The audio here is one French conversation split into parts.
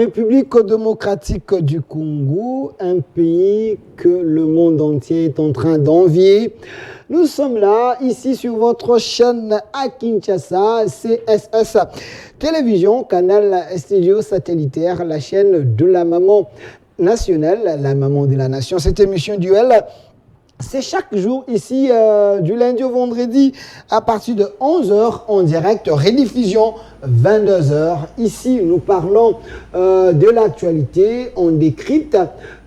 République démocratique du Congo, un pays que le monde entier est en train d'envier. Nous sommes là, ici sur votre chaîne à Kinshasa, CSS Télévision, canal studio satellitaire, la chaîne de la maman nationale, la maman de la nation. Cette émission Duel, c'est chaque jour ici, du lundi au vendredi, à partir de 11h en direct, rediffusion 22h. Ici, nous parlons de l'actualité, on décrypte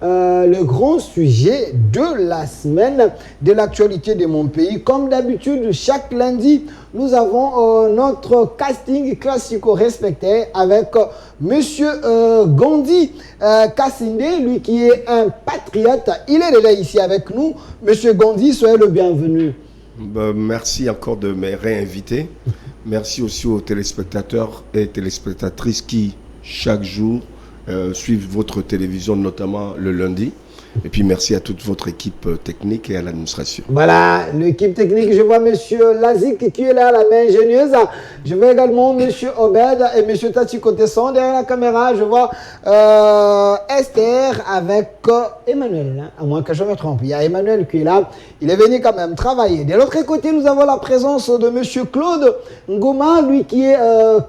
le grand sujet de la semaine, de l'actualité de mon pays. Comme d'habitude, chaque lundi, nous avons notre casting classico respecté avec Monsieur Gandhi Kassinde, lui qui est un patriote. Il est déjà ici avec nous. Monsieur Gandhi, soyez le bienvenu. Merci encore de me réinviter. Merci aussi aux téléspectateurs et téléspectatrices qui, chaque jour, suivent votre télévision, notamment le lundi. Et puis merci à toute votre équipe technique et à l'administration. Voilà, l'équipe technique, je vois Monsieur Lazik qui est là, la main ingénieuse. Je vois également Monsieur Obed et Monsieur Tati Côté-Son derrière la caméra. Je vois Esther avec Emmanuel, hein, à moins que je me trompe. Il y a Emmanuel qui est là. Il est venu quand même travailler. De l'autre côté, nous avons la présence de Monsieur Claude Ngoma, lui qui est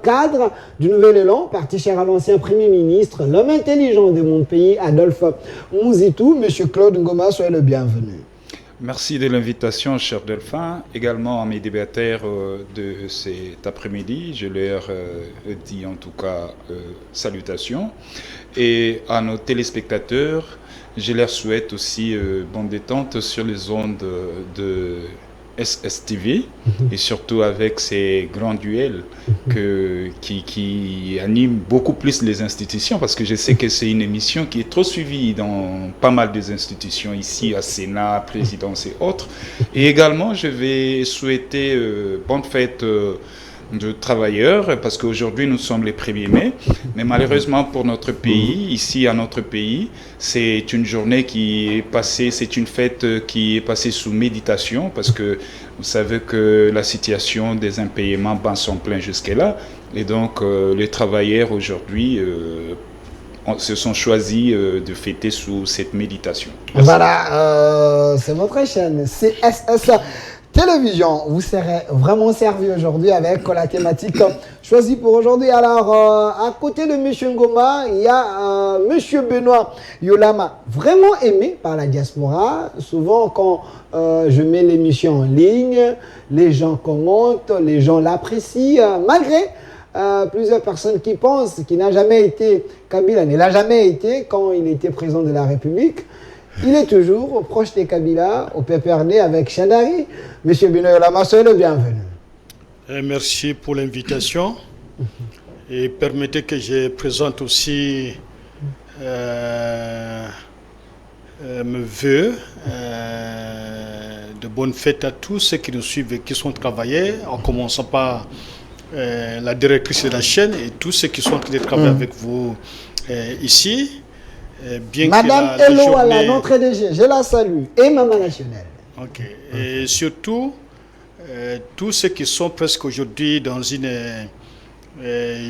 cadre du Nouvel Élan, parti cher à l'ancien Premier ministre, l'homme intelligent de mon pays, Adolphe Mouzitou. Monsieur Claude Ngoma, soyez le bienvenu. Merci de l'invitation, cher Delphin. Également à mes débatteurs de cet après-midi, je leur dis en tout cas salutations. Et à nos téléspectateurs, je leur souhaite aussi bonne détente sur les ondes de SSTV et surtout avec ces grands duels qui animent beaucoup plus les institutions, parce que je sais que c'est une émission qui est trop suivie dans pas mal des institutions ici, à Sénat, Présidence et autres. Et également, je vais souhaiter bonne fête de travailleurs, parce qu'aujourd'hui nous sommes les 1er mai, mais malheureusement pour notre pays, ici à notre pays, c'est une journée qui est passée, c'est une fête qui est passée sous méditation, parce que vous savez que la situation des impayements bat son plein jusque-là, et donc les travailleurs aujourd'hui se sont choisis de fêter sous cette méditation. Merci. Voilà, c'est votre chaîne, CSS Télévision. Vous serez vraiment servi aujourd'hui avec la thématique choisie pour aujourd'hui. Alors, à côté de M. Ngoma, il y a M. Benoît Yolama, vraiment aimé par la diaspora. Souvent, quand je mets l'émission en ligne, les gens commentent, les gens l'apprécient, malgré plusieurs personnes qui pensent qu'il n'a jamais été, Kabila ne l'a jamais été quand il était président de la République. Il est toujours proche des Kabila, au PPRD avec Chandari. Monsieur Benoît Yolama, soyez le bienvenu. Merci pour l'invitation. Et permettez que je présente aussi mes voeux de bonnes fêtes à tous ceux qui nous suivent et qui sont travaillés, en commençant par la directrice de la chaîne et tous ceux qui sont en train de travailler avec vous ici. Bien Madame Elo Ala, notre DG, je la salue, et Maman Nationale. Ok. Et surtout, tous ceux qui sont presque aujourd'hui dans une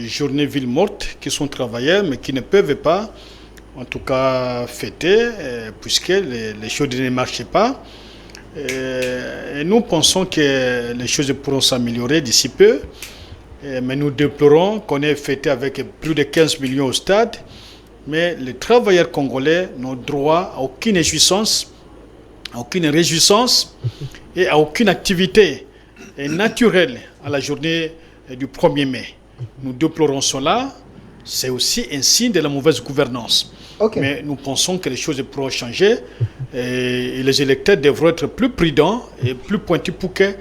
journée ville morte, qui sont travailleurs, mais qui ne peuvent pas, en tout cas, fêter, puisque les choses ne marchent pas. Et nous pensons que les choses pourront s'améliorer d'ici peu, mais nous déplorons qu'on ait fêté avec plus de 15 millions au stade. Mais les travailleurs congolais n'ont droit à aucune réjouissance et à aucune activité naturelle à la journée du 1er mai. Nous déplorons cela. C'est aussi un signe de la mauvaise gouvernance. Okay. Mais nous pensons que les choses pourront changer et les électeurs devront être plus prudents et plus pointus pour que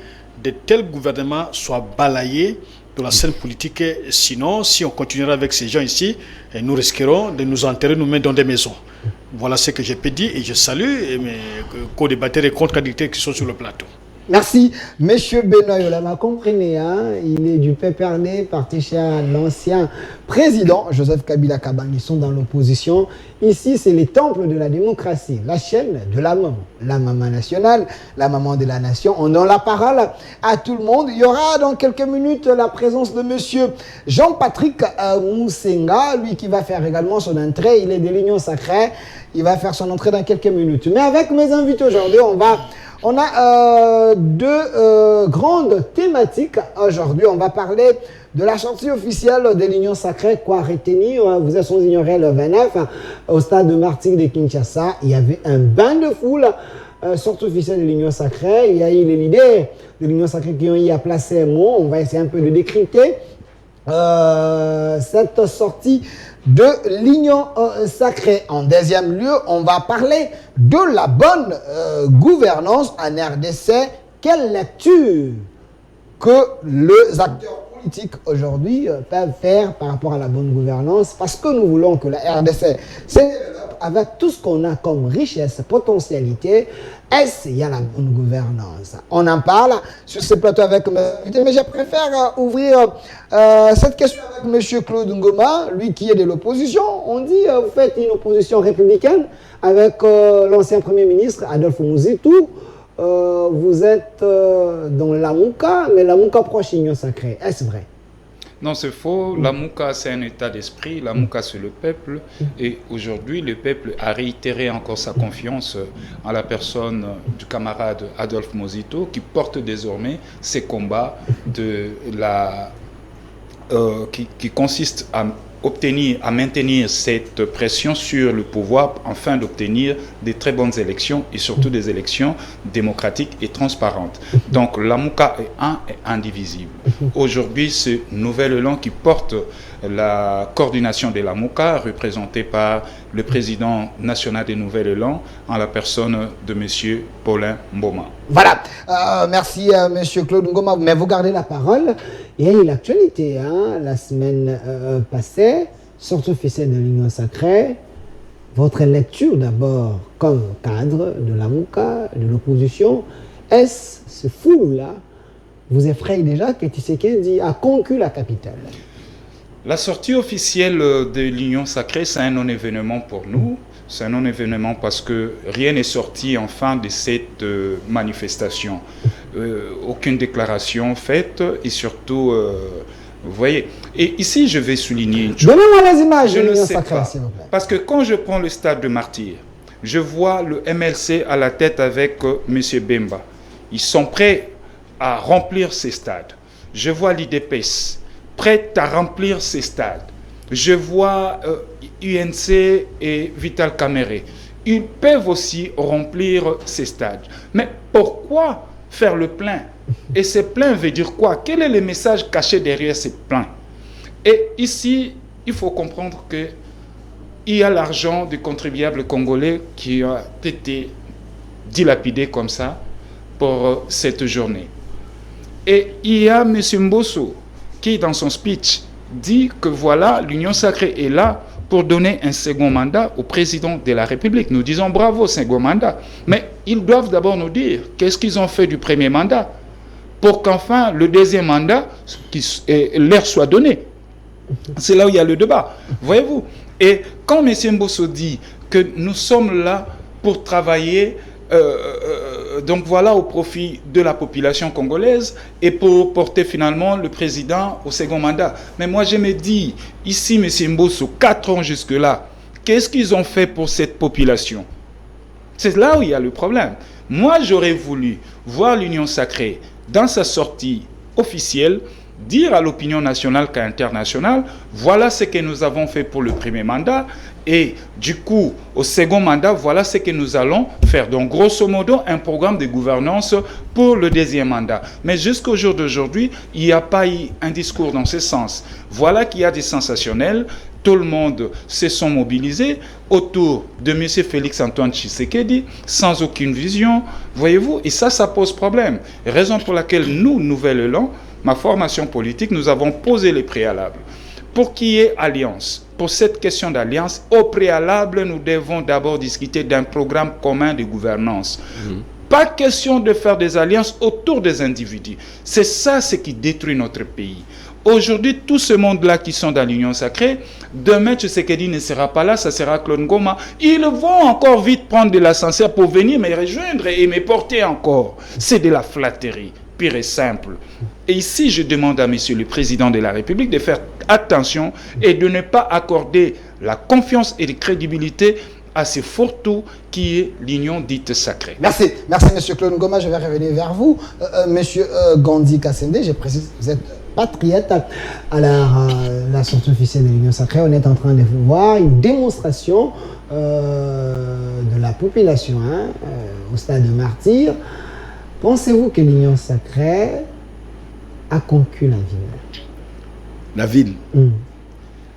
de tels gouvernements soient balayés de la scène politique. Sinon, si on continuera avec ces gens ici, nous risquerons de nous enterrer nous-mêmes dans des maisons. Voilà ce que je peux dire et je salue mes co-débatteurs et contradicteurs qui sont sur le plateau. Merci, Monsieur Benoît Yolama, comprenez, hein, il est du PPRD, parti cher l'ancien président Joseph Kabila Kabange. Ils sont dans l'opposition. Ici, c'est les temples de la démocratie, la chaîne de la maman nationale, la maman de la nation. On donne la parole à tout le monde. Il y aura dans quelques minutes la présence de Monsieur Jean-Patrick Moussenga, lui qui va faire également son entrée. Il est de l'Union Sacrée. Il va faire son entrée dans quelques minutes. Mais avec mes invités aujourd'hui, on a deux grandes thématiques aujourd'hui. On va parler de la sortie officielle de l'Union Sacrée. Quoi retenir? Vous êtes sans ignorer le 29 au stade de Martyrs de Kinshasa. Il y avait un bain de foule. Sortie officielle de l'Union Sacrée. Il y a eu les leaders de l'Union Sacrée qui ont y à placer un mot. On va essayer un peu de décrypter cette sortie de l'Union Sacrée. En deuxième lieu, on va parler de la bonne gouvernance en RDC. Quelle lecture que les acteurs politiques aujourd'hui peuvent faire par rapport à la bonne gouvernance, parce que nous voulons que la RDC se développe avec tout ce qu'on a comme richesse, potentialité. Est-ce qu'il y a la bonne gouvernance? On en parle sur ce plateau avec mes invités, mais je préfère ouvrir cette question avec M. Claude Ngoma, lui qui est de l'opposition. On dit, vous faites une opposition républicaine avec l'ancien Premier ministre Adolphe Mouzitou. Vous êtes dans la Mouka, mais la Mouka proche Union Sacrée. Est-ce vrai? Non, c'est faux. La Mouka, c'est un état d'esprit. La Mouka, c'est le peuple. Et aujourd'hui, le peuple a réitéré encore sa confiance en la personne du camarade Adolphe Mozito, qui porte désormais ses combats qui consistent à maintenir cette pression sur le pouvoir afin d'obtenir des très bonnes élections et surtout des élections démocratiques et transparentes. Donc la Mouka est un et indivisible. Aujourd'hui, ce nouvel élan qui porte la coordination de la Mouka, représentée par le président national des Nouvel Élan, en la personne de M. Paulin Mboma. Voilà, merci M. Claude Ngoma, mais vous gardez la parole. Il y a eu l'actualité, hein, la semaine passée, sortie officielle de l'Union Sacrée. Votre lecture d'abord comme cadre de la Mouka, de l'opposition, est-ce ce fou-là vous effraie déjà que Tshisekedi a conquis la capitale? La sortie officielle de l'Union Sacrée, c'est un non-événement pour nous. C'est un non-événement parce que rien n'est sorti enfin de cette manifestation. Aucune déclaration faite et surtout, vous voyez. Et ici, je vais souligner une chose. Donnez-moi les images je de ne l'Union sais Sacrée, pas. s'il vous plaît. Parce que quand je prends le stade de Martyrs, je vois le MLC à la tête avec M. Bemba. Ils sont prêts à remplir ces stades. Je vois l'IDPS prête à remplir ces stades. Je vois UNC et Vital Kamere. Ils peuvent aussi remplir ces stades. Mais pourquoi faire le plein? Et ce plein veut dire quoi? Quel est le message caché derrière ces pleins? Et ici, il faut comprendre qu'il y a l'argent du contribuable congolais qui a été dilapidé comme ça pour cette journée. Et il y a M. Mbosso qui, dans son speech, dit que voilà, l'Union Sacrée est là pour donner un second mandat au président de la République. Nous disons bravo, second mandat. Mais ils doivent d'abord nous dire qu'est-ce qu'ils ont fait du premier mandat pour qu'enfin le deuxième mandat leur soit donné. C'est là où il y a le débat, voyez-vous. Et quand M. Mbosso dit que nous sommes là pour travailler donc voilà, au profit de la population congolaise et pour porter finalement le président au second mandat. Mais moi je me dis, ici M. Mbosso, 4 ans jusque-là, qu'est-ce qu'ils ont fait pour cette population? C'est là où il y a le problème. Moi j'aurais voulu voir l'Union Sacrée dans sa sortie officielle dire à l'opinion nationale qu'internationale, voilà ce que nous avons fait pour le premier mandat et du coup, au second mandat, voilà ce que nous allons faire. Donc, grosso modo, un programme de gouvernance pour le deuxième mandat. Mais jusqu'au jour d'aujourd'hui, il n'y a pas eu un discours dans ce sens. Voilà qu'il y a des sensationnels. Tout le monde se sont mobilisés autour de M. Félix-Antoine Tshisekedi, sans aucune vision, voyez-vous, et ça pose problème. Raison pour laquelle nous, Nouvel Élan, ma formation politique, nous avons posé les préalables. Pour qu'il y ait alliance, pour cette question d'alliance, au préalable, nous devons d'abord discuter d'un programme commun de gouvernance. Pas question de faire des alliances autour des individus. C'est ça ce qui détruit notre pays. Aujourd'hui, tout ce monde-là qui sont dans l'Union sacrée, demain, Tshisekedi ne sera pas là, ça sera Claude Ngoma. Ils vont encore vite prendre de l'ascenseur pour venir me rejoindre et me porter encore. C'est de la flatterie, pure et simple. Et ici, je demande à Monsieur le Président de la République de faire attention et de ne pas accorder la confiance et la crédibilité à ce fourre-tout qui est l'union dite sacrée. Merci, Monsieur Claude Ngoma. Je vais revenir vers vous. Monsieur Gandhi Kassende, je précise, vous êtes patriote. Alors, la sortie officielle de l'Union sacrée, on est en train de voir une démonstration de la population au stade de Martyr. Pensez-vous que l'Union sacrée a conquis la ville? La ville.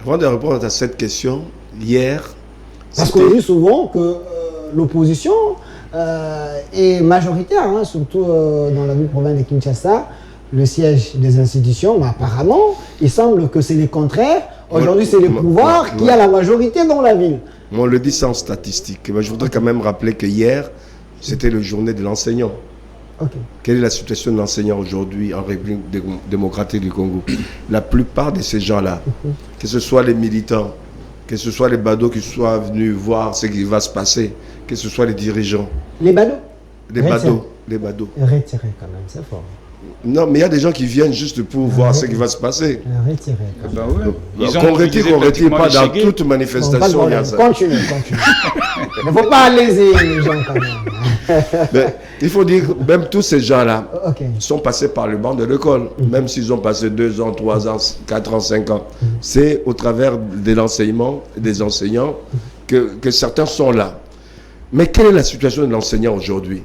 Avant de répondre à cette question, hier... Parce qu'on dit souvent que l'opposition est majoritaire, surtout dans la ville province de Kinshasa, le siège des institutions, mais apparemment, il semble que c'est le contraire. Aujourd'hui, c'est le pouvoir qui a la majorité dans la ville. On le dit sans statistique. Mais je voudrais quand même rappeler que hier, c'était la journée de l'enseignant. Okay. Quelle est la situation de l'enseignant aujourd'hui en République démocratique du Congo? La plupart de ces gens-là, que ce soit les militants, que ce soit les badauds qui soient venus voir ce qui va se passer, que ce soit les dirigeants. Les badauds? Les badauds. Retirez quand même, c'est fort. Non, mais il y a des gens qui viennent juste pour voir ce qui va se passer. Retirez. Qu'on retire pas dans toute manifestation. Continue. Il ne faut pas léser les gens quand même. Mais il faut dire, même tous ces gens-là sont passés par le banc de l'école, même s'ils ont passé 2 ans, 3 ans, 4 ans, 5 ans. C'est au travers de l'enseignement, des enseignants, que certains sont là. Mais quelle est la situation de l'enseignant aujourd'hui?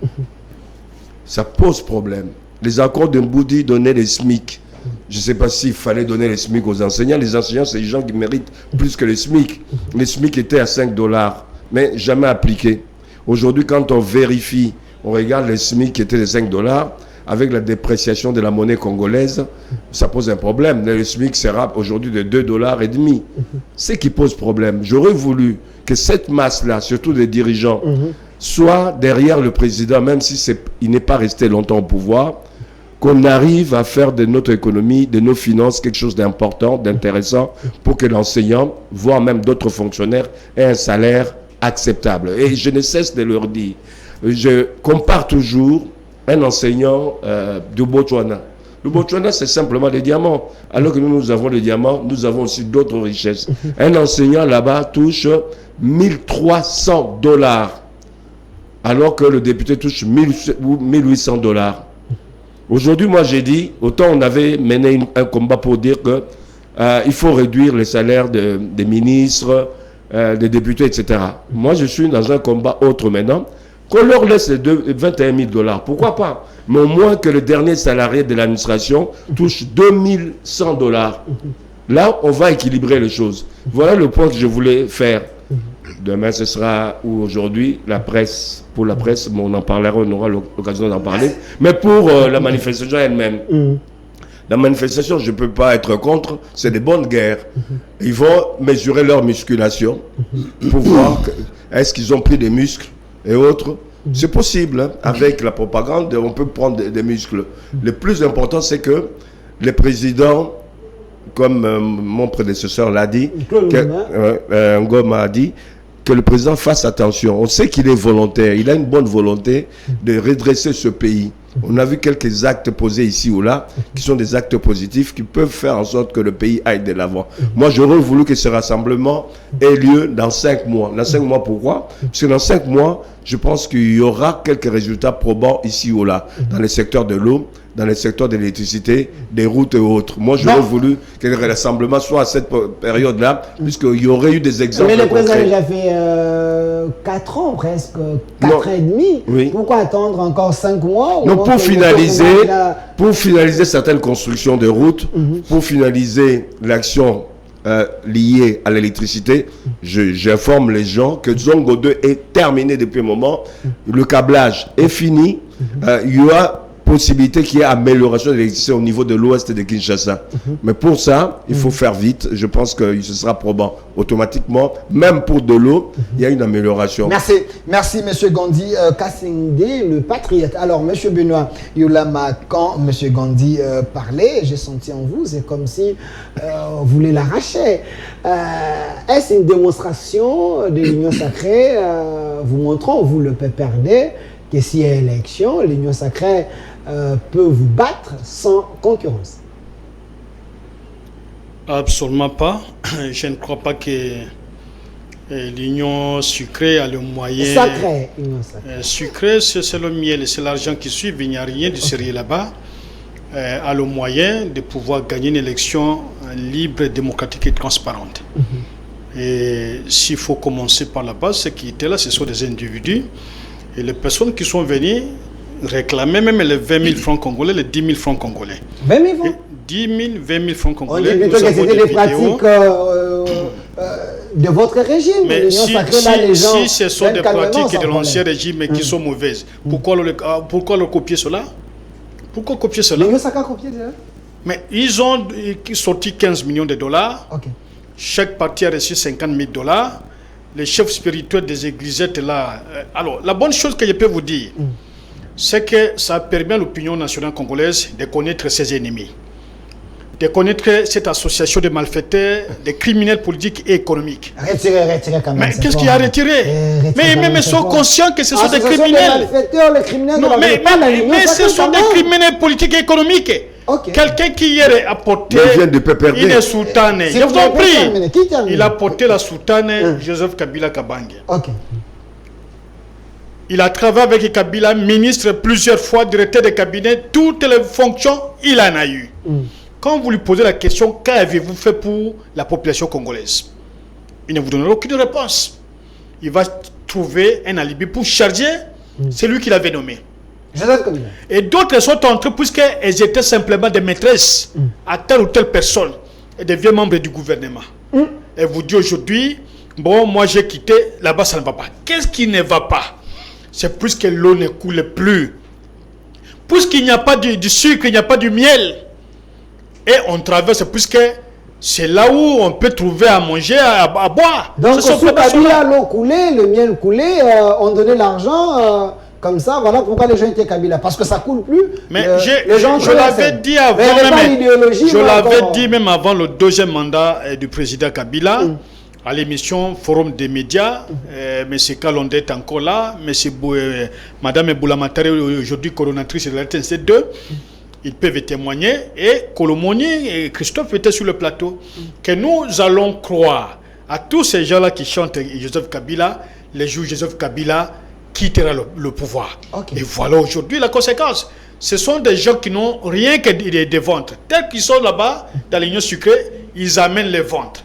Ça pose problème. Les accords de Mboudi donnaient les SMIC. Je ne sais pas s'il fallait donner les SMIC aux enseignants. Les enseignants, c'est des gens qui méritent plus que les SMIC. Les SMIC étaient à 5 $, mais jamais appliqués. Aujourd'hui, quand on vérifie, on regarde les SMIC qui étaient de 5 $, avec la dépréciation de la monnaie congolaise, ça pose un problème. Le SMIC sera aujourd'hui de 2,5 $. Ce qui pose problème. J'aurais voulu que cette masse-là, surtout des dirigeants, soit derrière le président, même si il n'est pas resté longtemps au pouvoir, qu'on arrive à faire de notre économie, de nos finances, quelque chose d'important, d'intéressant, pour que l'enseignant, voire même d'autres fonctionnaires, aient un salaire acceptable. Et je ne cesse de leur dire, je compare toujours un enseignant du Botswana. Le Botswana, c'est simplement des diamants. Alors que nous avons les diamants, nous avons aussi d'autres richesses. Un enseignant là-bas touche 1300 $, alors que le député touche 1800 $. Aujourd'hui, moi j'ai dit, autant on avait mené un combat pour dire que il faut réduire les salaires des ministres, des députés, etc. Moi je suis dans un combat autre maintenant, qu'on leur laisse les 21 000 $. Pourquoi pas? Mais au moins que le dernier salarié de l'administration touche 2100 $. Là, on va équilibrer les choses. Voilà le point que je voulais faire. Demain, ce sera, ou aujourd'hui, la presse. Pour la presse, mais on en parlera, on aura l'occasion d'en parler. Mais pour la manifestation elle-même, la manifestation, je ne peux pas être contre, c'est des bonnes guerres. Ils vont mesurer leur musculation pour voir est-ce qu'ils ont pris des muscles et autres. C'est possible, avec la propagande, on peut prendre des muscles. Le plus important, c'est que les présidents, comme mon prédécesseur l'a dit, Ngoma a dit, que le président fasse attention. On sait qu'il est volontaire, il a une bonne volonté de redresser ce pays. On a vu quelques actes posés ici ou là, qui sont des actes positifs, qui peuvent faire en sorte que le pays aille de l'avant. Moi, j'aurais voulu que ce rassemblement ait lieu dans 5 mois. Dans 5 mois, pourquoi? Parce que dans 5 mois, je pense qu'il y aura quelques résultats probants ici ou là, dans les secteurs de l'eau, dans les secteurs de l'électricité, des routes et autres. Moi, j'aurais voulu que le rassemblement soit à cette période-là, puisqu'il y aurait eu des exemples. Mais le président a déjà fait 4 ans presque, 4 ans et demi. Oui. Pourquoi attendre encore 5 mois? Non, pour finaliser certaines constructions de routes, pour finaliser l'action liée à l'électricité, j'informe les gens que Zongo 2 est terminé depuis un moment. Le câblage est fini. Il y aura possibilité qu'il y ait amélioration de l'électricité au niveau de l'ouest de Kinshasa. Mais pour ça, il faut faire vite. Je pense que ce sera probant automatiquement. Même pour de l'eau, il y a une amélioration. Merci M. Gandhi Kassingé, le patriote. Alors, M. Benoît Yolama, quand M. Gandhi parlait, j'ai senti en vous, c'est comme si vous voulez l'arracher. Est-ce une démonstration de l'Union sacrée, vous montrant, vous le PPRD, que s'il y a élection, l'Union sacrée peut vous battre sans concurrence? Absolument pas. Je ne crois pas que l'Union sucrée a le moyen... Sacrée, Union sacrée. Sucrée, c'est le miel, c'est l'argent qui suit, il n'y a rien de sérieux là-bas. A le moyen de pouvoir gagner une élection libre, démocratique et transparente. Et s'il faut commencer par la base, ceux qui étaient là, ce sont des individus. Et les personnes qui sont venues réclamaient même les 20 000 francs congolais, les 10 000 francs congolais. 20 000 francs? 10 000, 20 000 francs congolais. On dit plutôt que c'était les pratiques de votre régime. Mais si ce sont des pratiques de l'ancien régime qui sont mauvaises, pourquoi leur copier cela? Pourquoi copier cela? L'Union sacrée a copié cela? Mais ils ont sorti 15 millions de dollars. Okay. Chaque parti a reçu 50 000 dollars. Les chefs spirituels des églises étaient là. Alors, la bonne chose que je peux vous dire, c'est que ça permet à l'opinion nationale congolaise de connaître ses ennemis, de connaître cette association de malfaiteurs, de criminels politiques et économiques. Retirez quand même. Mais qu'est-ce qu'il y a à retirer? Mais même ils sont conscients que ce sont des criminels. Les criminels non, mais ce sont des criminels politiques et économiques. Okay. Quelqu'un qui hier a porté une soutane, je vous en prie, il a porté la soutane Joseph Kabila Kabange. Okay. Il a travaillé avec Kabila, ministre plusieurs fois, directeur de cabinet, toutes les fonctions, il en a eu. Quand vous lui posez la question, qu'avez-vous fait pour la population congolaise? Il ne vous donnera aucune réponse. Il va trouver un alibi pour charger celui qu'il avait nommé. Et d'autres sont entrés puisqu'elles étaient simplement des maîtresses à telle ou telle personne et deviennent membres du gouvernement. Et vous dites aujourd'hui, bon, moi j'ai quitté, là-bas ça ne va pas. Qu'est-ce qui ne va pas? C'est puisque l'eau ne coule plus. Puisqu'il n'y a pas du sucre, il n'y a pas du miel. Et on traverse puisque c'est là où on peut trouver à manger, à boire. Donc, sous Kabila, l'eau coulait, le miel coulait, on donnait l'argent... Comme ça, voilà pourquoi les gens étaient Kabila. Parce que ça coule plus. Mais je l'avais dit avant, même avant le deuxième mandat du président Kabila, à l'émission Forum des médias, M. Kalonde est encore là, Mme Boulamatare, aujourd'hui coronatrice de la RTNC2, ils peuvent témoigner, et Kolomoni et Christophe étaient sur le plateau, que nous allons croire à tous ces gens-là qui chantent Joseph Kabila, les jours Joseph Kabila quittera le pouvoir. Okay. Et voilà aujourd'hui la conséquence. Ce sont des gens qui n'ont rien que des ventres. Tels qu'ils sont là-bas, dans l'Union sucrée, ils amènent les ventres.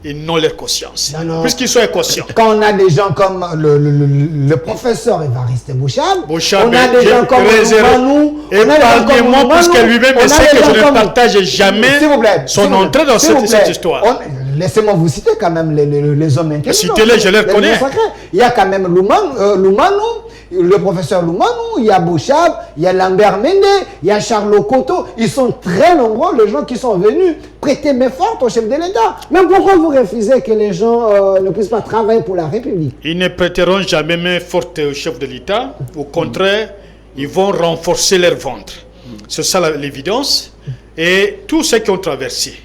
Ils n'ont leur conscience. Puisqu'ils sont inconscients. Quand on a des gens comme le professeur Évariste Bouchab, on a des gens comme Loumanou, et parlez-moi, puisque lui-même sait que je ne partage jamais son entrée dans cette histoire. Laissez-moi vous citer quand même les hommes intelligents. Citez-les, je les connais. Il y a quand même Loumanou, le professeur Loumanou, il y a Bouchab, il y a Lambert Mende, il y a Charles Koto. Ils sont très nombreux, les gens qui sont venus prêter main forte au chef de l'État. Même pourquoi vous refusez que les gens ne puissent pas travailler pour la République? Ils ne prêteront jamais main forte au chef de l'État. Au contraire, ils vont renforcer leur ventre. C'est ça l'évidence. Et tous ceux qui ont traversé,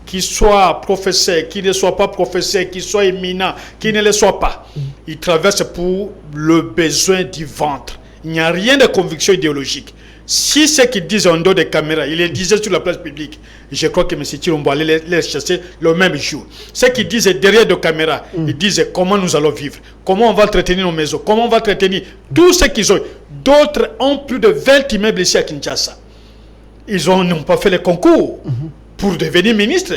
qu'ils soient professeurs, qu'ils ne soient pas professeurs, qu'ils soient éminents, qu'ils ne le soient pas, ils traversent pour le besoin du ventre. Il n'y a rien de conviction idéologique. Si ce qu'ils disent en dehors des caméras, ils le disaient sur la place publique, je crois que M. Chilombo allait les chasser le même jour. Ce qu'ils disent derrière des caméras, ils disent comment nous allons vivre, comment on va entretenir nos maisons, comment on va entretenir tout ce qu'ils ont. D'autres ont plus de 20 immeubles ici à Kinshasa. Ils n'ont pas fait les concours pour devenir ministre.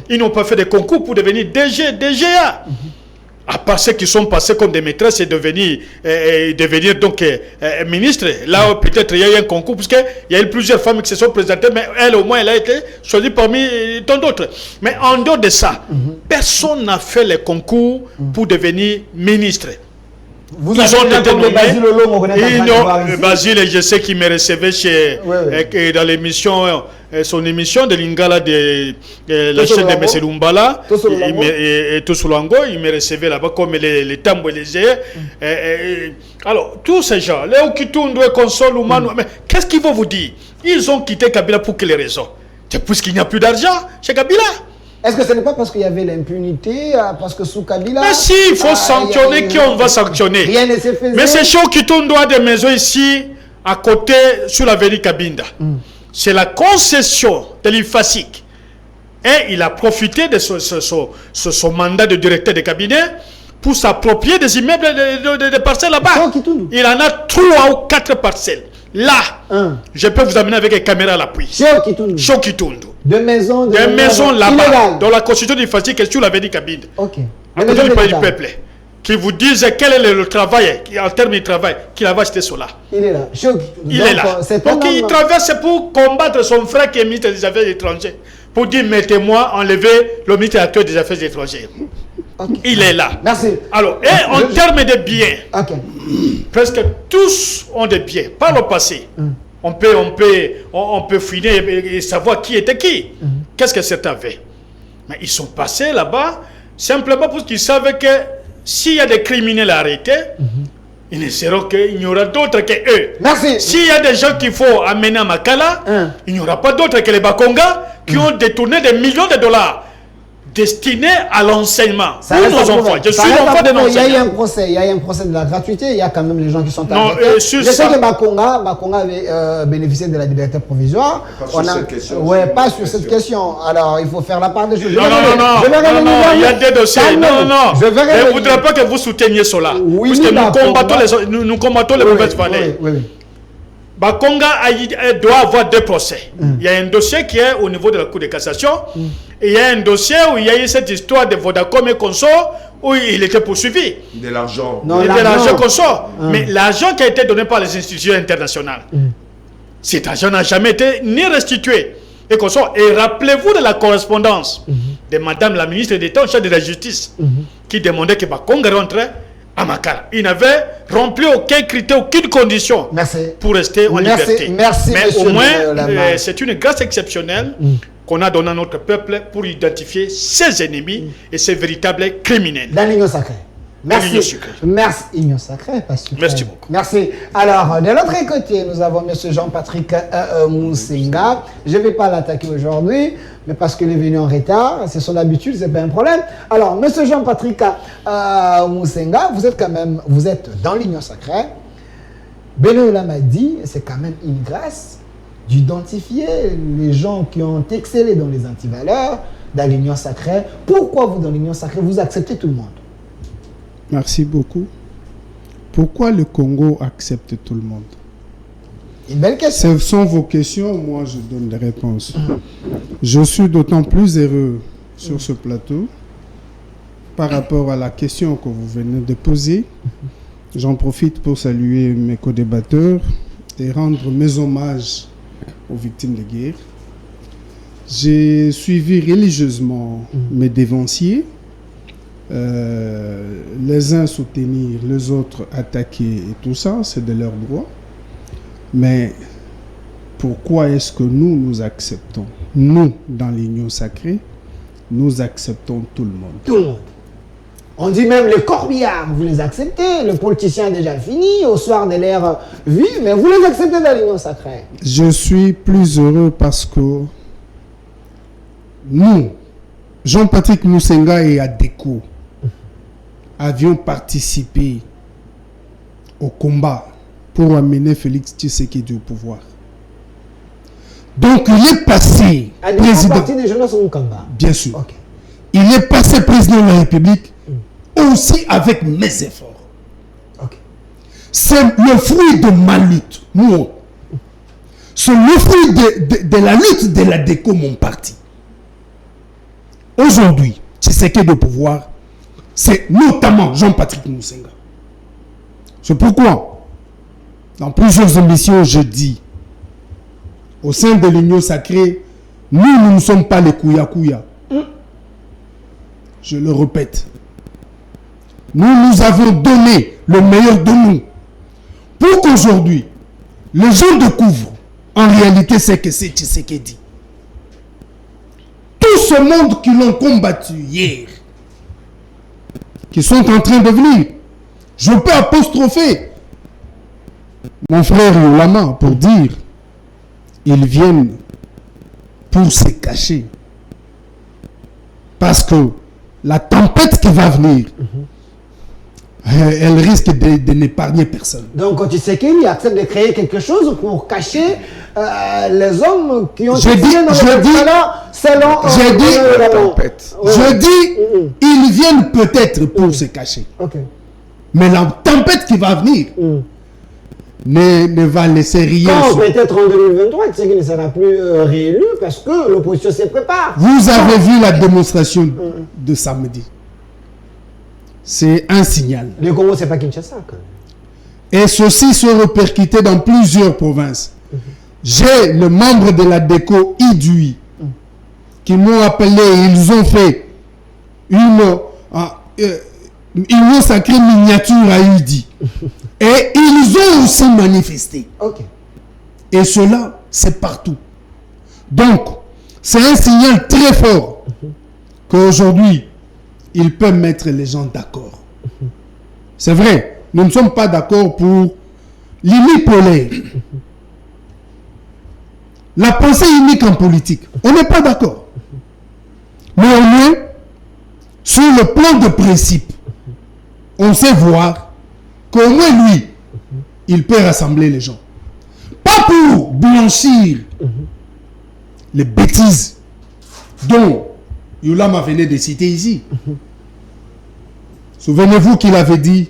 Ils n'ont pas fait des concours pour devenir DG, DGA. À part ceux qui sont passés comme des maîtresses et devenir donc ministre. Là, peut-être il y a eu un concours, parce qu'il y a eu plusieurs femmes qui se sont présentées, mais elle, au moins, elle a été choisie parmi tant d'autres. Mais en dehors de ça, personne n'a fait les concours pour devenir ministre. Vous Ils ont été nommés. Basile, Basile, je sais qu'il me recevait chez, dans l'émission, son émission de Lingala de la chaîne de M. Lumbala et Tosulango, il me recevait là-bas comme les tambos et les airs. Alors, tous ces gens, les Okitundo et Console, mais qu'est-ce qu'ils vont vous dire? Ils ont quitté Kabila pour quelles raisons? C'est parce qu'il n'y a plus d'argent chez Kabila. Est-ce que ce n'est pas parce qu'il y avait l'impunité, parce que sous Kabila... Mais si, il faut sanctionner, qui on va sanctionner? Rien ne se faisait. Mais c'est chaud qui tourne droit des maisons ici, à côté, sur l'avenue Kabinda. C'est la concession de l'IFASIC. Et il a profité de son mandat de directeur de cabinet pour s'approprier des immeubles de parcelles là-bas. Il en a 3 ou 4 parcelles. Là, je peux vous amener avec les caméras à l'appui. Chaud qui tourne. Des maisons là-bas, dans la constitution du FASIC, qu'est-ce que vous l'avez dit, Kabinde? Ok. À côté du palais du peuple. Qui vous disent quel est le travail, en termes de travail, qu'il va acheter cela. Il est là. Il est là. Donc il traverse pour combattre son frère qui est ministre des Affaires étrangères. Pour dire, mettez-moi, enlevez le ministre actuel des Affaires étrangères. Okay. Il est là. Merci. Alors, en termes de biens, presque tous ont des biens. Par le passé, on peut fouiner et savoir qui était qui. Qu'est-ce que certains avaient. Mais ils sont passés là-bas simplement parce qu'ils savaient que s'il y a des criminels arrêtés, ils ne seront qu'il n'y aura d'autres que eux. Merci. S'il y a des gens qu'il faut amener à Makala, il n'y aura pas d'autres que les Bakonga qui ont détourné des millions de dollars destinés à l'enseignement. Pour nos enfants. Je suis l'enfant de nos enseignants. Il y a un procès de la gratuité. Il y a quand même les gens qui sont arrêtés. Je sais que Bakonga avait bénéficié de la liberté provisoire. Pas sur cette question. Alors, il faut faire la part des choses. Non, il y a des dossiers. Non. Je ne voudrais pas que vous souteniez cela. Parce que nous combattons les mauvaises valeurs. Bakonga doit avoir 2 procès. Il y a un dossier qui est au niveau de la Cour de cassation. Et il y a un dossier où il y a eu cette histoire de Vodacom et consort où il était poursuivi. De l'argent. De l'argent consort. Mais l'argent qui a été donné par les institutions internationales, cet argent n'a jamais été ni restitué. Et consort. Et rappelez-vous de la correspondance de Madame la ministre d'État en charge de la justice qui demandait que Bakonga rentrait à Makala. Il n'avait rempli aucun critère, aucune condition pour rester en liberté. Mais au moins, c'est une grâce exceptionnelle qu'on a donné à notre peuple pour identifier ses ennemis et ses véritables criminels. Dans l'Union sacrée. Merci. Merci. Union sacrée, pas sucrée. Merci beaucoup. Merci. Alors, de l'autre côté, nous avons M. Jean-Patrick Moussenga. Je ne vais pas l'attaquer aujourd'hui, mais parce qu'il est venu en retard, c'est son habitude, c'est pas un problème. Alors, M. Jean-Patrick Moussenga, vous êtes dans l'Union sacrée. Benoît m'a dit, c'est quand même une grâce d'identifier les gens qui ont excellé dans les antivaleurs, dans l'Union sacrée. Pourquoi vous, dans l'Union sacrée, vous acceptez tout le monde? Merci beaucoup. Pourquoi le Congo accepte tout le monde? Une belle question. Ce sont vos questions, moi je donne des réponses. Je suis d'autant plus heureux sur ce plateau par rapport à la question que vous venez de poser. J'en profite pour saluer mes co-débatteurs et rendre mes hommages aux victimes de guerre. J'ai suivi religieusement mes dévanciers. Les uns soutenir, les autres attaquer et tout ça, c'est de leur droit. Mais pourquoi est-ce que nous acceptons? Nous, dans l'Union sacrée, nous acceptons tout le monde. Tout le monde. On dit même les corbillards, vous les acceptez. Le politicien a déjà fini au soir de leur vie, mais vous les acceptez dans l'Union sacrée. Je suis plus heureux parce que nous, Jean-Patrick Moussenga et Adeko, avions participé au combat pour amener Félix Tshisekedi au pouvoir. Donc il est passé président. Parti des jeunesses au Mukamba. Bien sûr. Okay. Il est passé président de la République aussi avec mes efforts. Okay. C'est le fruit de ma lutte. Moi. C'est le fruit de la lutte de l'Adeko, mon parti. Aujourd'hui, Tshisekedi au pouvoir, c'est notamment Jean-Patrick Moussenga. C'est pourquoi, dans plusieurs émissions, je dis, au sein de l'Union sacrée, nous ne sommes pas les Kouya-Kouya. Je le répète. nous avons donné le meilleur de nous pour qu'aujourd'hui, les gens découvrent en réalité ce que c'est Tshisekedi. Tout ce monde qui l'ont combattu hier, qui sont en train de venir, je peux apostropher mon frère Yolama pour dire, ils viennent pour se cacher. Parce que la tempête qui va venir, elle risque de n'épargner personne. Donc, tu sais qu'il accepte de créer quelque chose pour cacher les hommes qui ont Je dis, ils viennent peut-être pour se cacher. Okay. Mais la tempête qui va venir ne va laisser rien. Quand peut-être en 2023, tu sais qu'il ne sera plus réélu parce que l'opposition se prépare. Vous avez vu la démonstration de samedi. C'est un signal. Le Congo, c'est pas Kinshasa. Quand même. Et ceci se répercutait dans plusieurs provinces. J'ai le membre de la DECO IDUI qui m'ont appelé, ils ont fait une union sacrée miniature à UDI. Et ils ont aussi manifesté. Okay. Et cela, c'est partout. Donc, c'est un signal très fort qu'aujourd'hui, il peut mettre les gens d'accord. C'est vrai, nous ne sommes pas d'accord pour l'unipolaire. La pensée unique en politique, on n'est pas d'accord. Mais au moins, sur le plan de principe, on sait voir qu'au moins lui, il peut rassembler les gens. Pas pour blanchir les bêtises dont Yolama venait de citer ici. Souvenez-vous qu'il avait dit,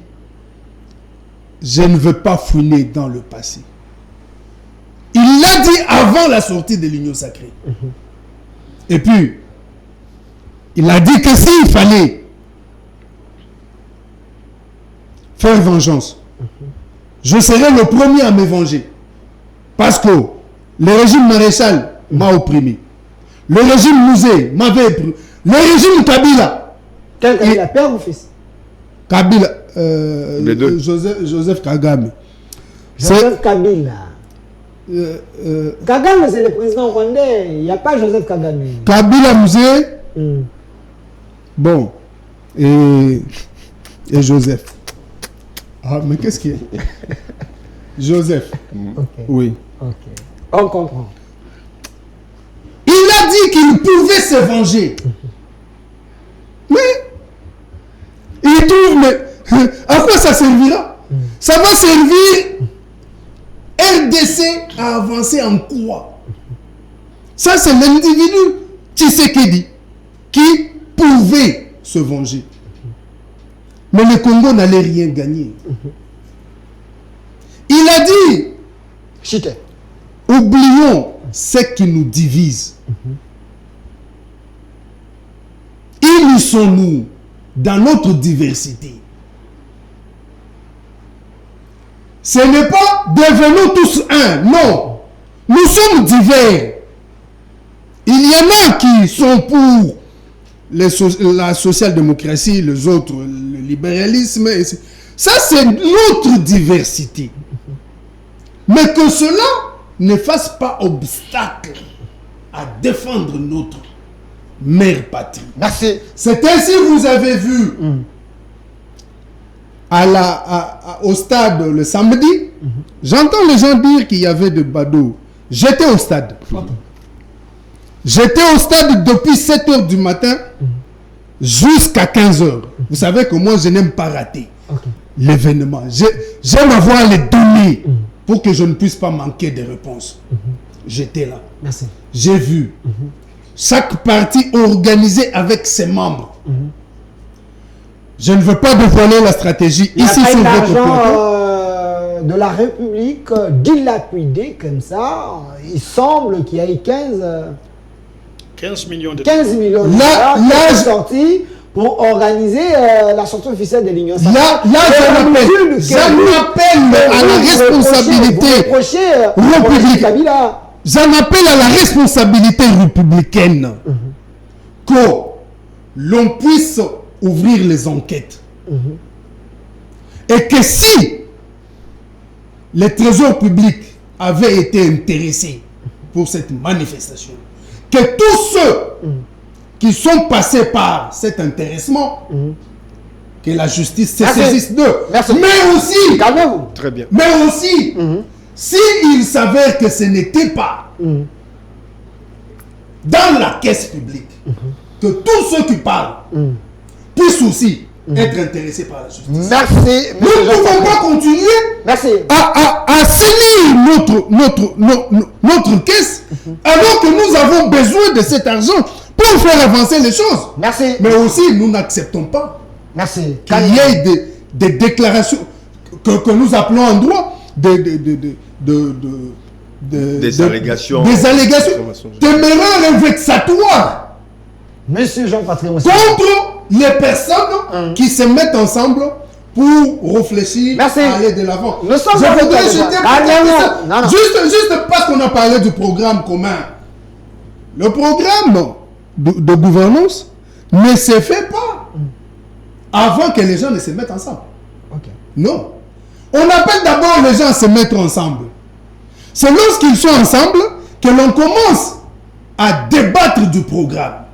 je ne veux pas fouiner dans le passé. Il l'a dit avant la sortie de l'Union sacrée. Et puis, il a dit que s'il fallait faire vengeance, je serai le premier à me venger. Parce que le régime maréchal m'a opprimé. Le régime Mouzé m'avait opprimé. Le régime Kabila. Quel Kabila, père ou fils? Kabila, les deux. Joseph Kagame. Joseph Kabila. Kagame, c'est le président rwandais. Il n'y a pas Joseph Kagame. Kabila Mouzé. Bon. Et Joseph. Ah, mais qu'est-ce qu'il y a? Joseph. Okay. Oui. Ok. On comprend. Il a dit qu'il pouvait se venger. Mais il trouve, mais à quoi ça servira? Ça va servir RDC à avancer en quoi? Ça, c'est l'individu Tshisekedi qui pouvait se venger. Mais le Congo n'allait rien gagner. Il a dit, Chité. oublions ce qui nous divise. Unissons-nous dans notre diversité. Ce n'est pas devenons tous un. Non. Nous sommes divers. Il y en a qui sont pour la social-démocratie, les autres, le libéralisme. Ça, c'est notre diversité. Mais que cela ne fasse pas obstacle à défendre notre mère patrie. Merci. C'est ainsi que vous avez vu au stade le samedi. J'entends les gens dire qu'il y avait des badauds. J'étais au stade. J'étais au stade depuis 7 h du matin jusqu'à 15 h. Vous savez que moi, je n'aime pas rater l'événement. J'aime avoir les données pour que je ne puisse pas manquer de réponses. J'étais là. Merci. J'ai vu chaque parti organisé avec ses membres. Je ne veux pas dévoiler la stratégie ici sur votre plateau. De la République dilapidé comme ça. Il semble qu'il y ait 15 millions de dollars qui sont sortis pour organiser la sortie officielle de l'Union sacrée. Là, j'en appelle à la responsabilité républicaine. J'en appelle à la responsabilité républicaine que l'on puisse ouvrir les enquêtes Et que si les trésors publics avaient été intéressés pour cette manifestation, que tous ceux qui sont passés par cet intéressement, que la justice se saisisse d'eux. Mais aussi, calmez-vous. Très bien. Mais aussi, s'il s'avère que ce n'était pas dans la caisse publique, que tous ceux qui parlent puissent aussi être intéressés par la justice. Merci. Nous ne pouvons pas continuer à salir notre caisse alors que nous avons besoin de cet argent pour faire avancer les choses. Merci. Mais aussi, nous n'acceptons pas Merci. qu'il y ait des déclarations que nous appelons en droit Des allégations. Des allégations téméraires et vexatoires Monsieur Jean-Patrick Moussa. contre les personnes qui se mettent ensemble pour réfléchir Merci. à aller de l'avant. Nous sommes Je voudrais avec jeter toi. Non. juste parce qu'on a parlé du programme commun. Le programme de gouvernance ne se fait pas avant que les gens ne se mettent ensemble. Ok. Non. On appelle d'abord les gens à se mettre ensemble. C'est lorsqu'ils sont ensemble que l'on commence à débattre du programme.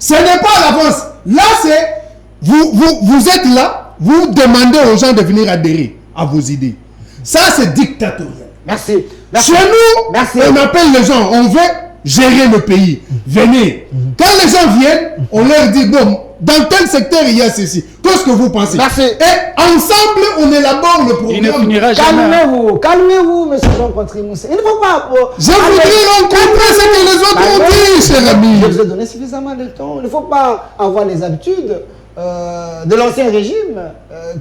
Ce n'est pas à l'avance. Là, c'est... Vous êtes là, vous demandez aux gens de venir adhérer à vos idées. Ça, c'est dictatorial. Merci. Chez nous, on appelle les gens, on veut gérer le pays. Venez. Quand les gens viennent, on leur dit, bon, dans tel secteur, il y a ceci. Qu'est-ce que vous pensez? Merci. Et ensemble, on élabore le programme. Il ne finira jamais. Calmez-vous, monsieur Jean-Patrick Moussa. Il ne faut pas... Je voudrais rencontrer ce que les autres ont dit, cher ami. Je vous ai donné suffisamment de temps. Il ne faut pas avoir les habitudes de l'ancien régime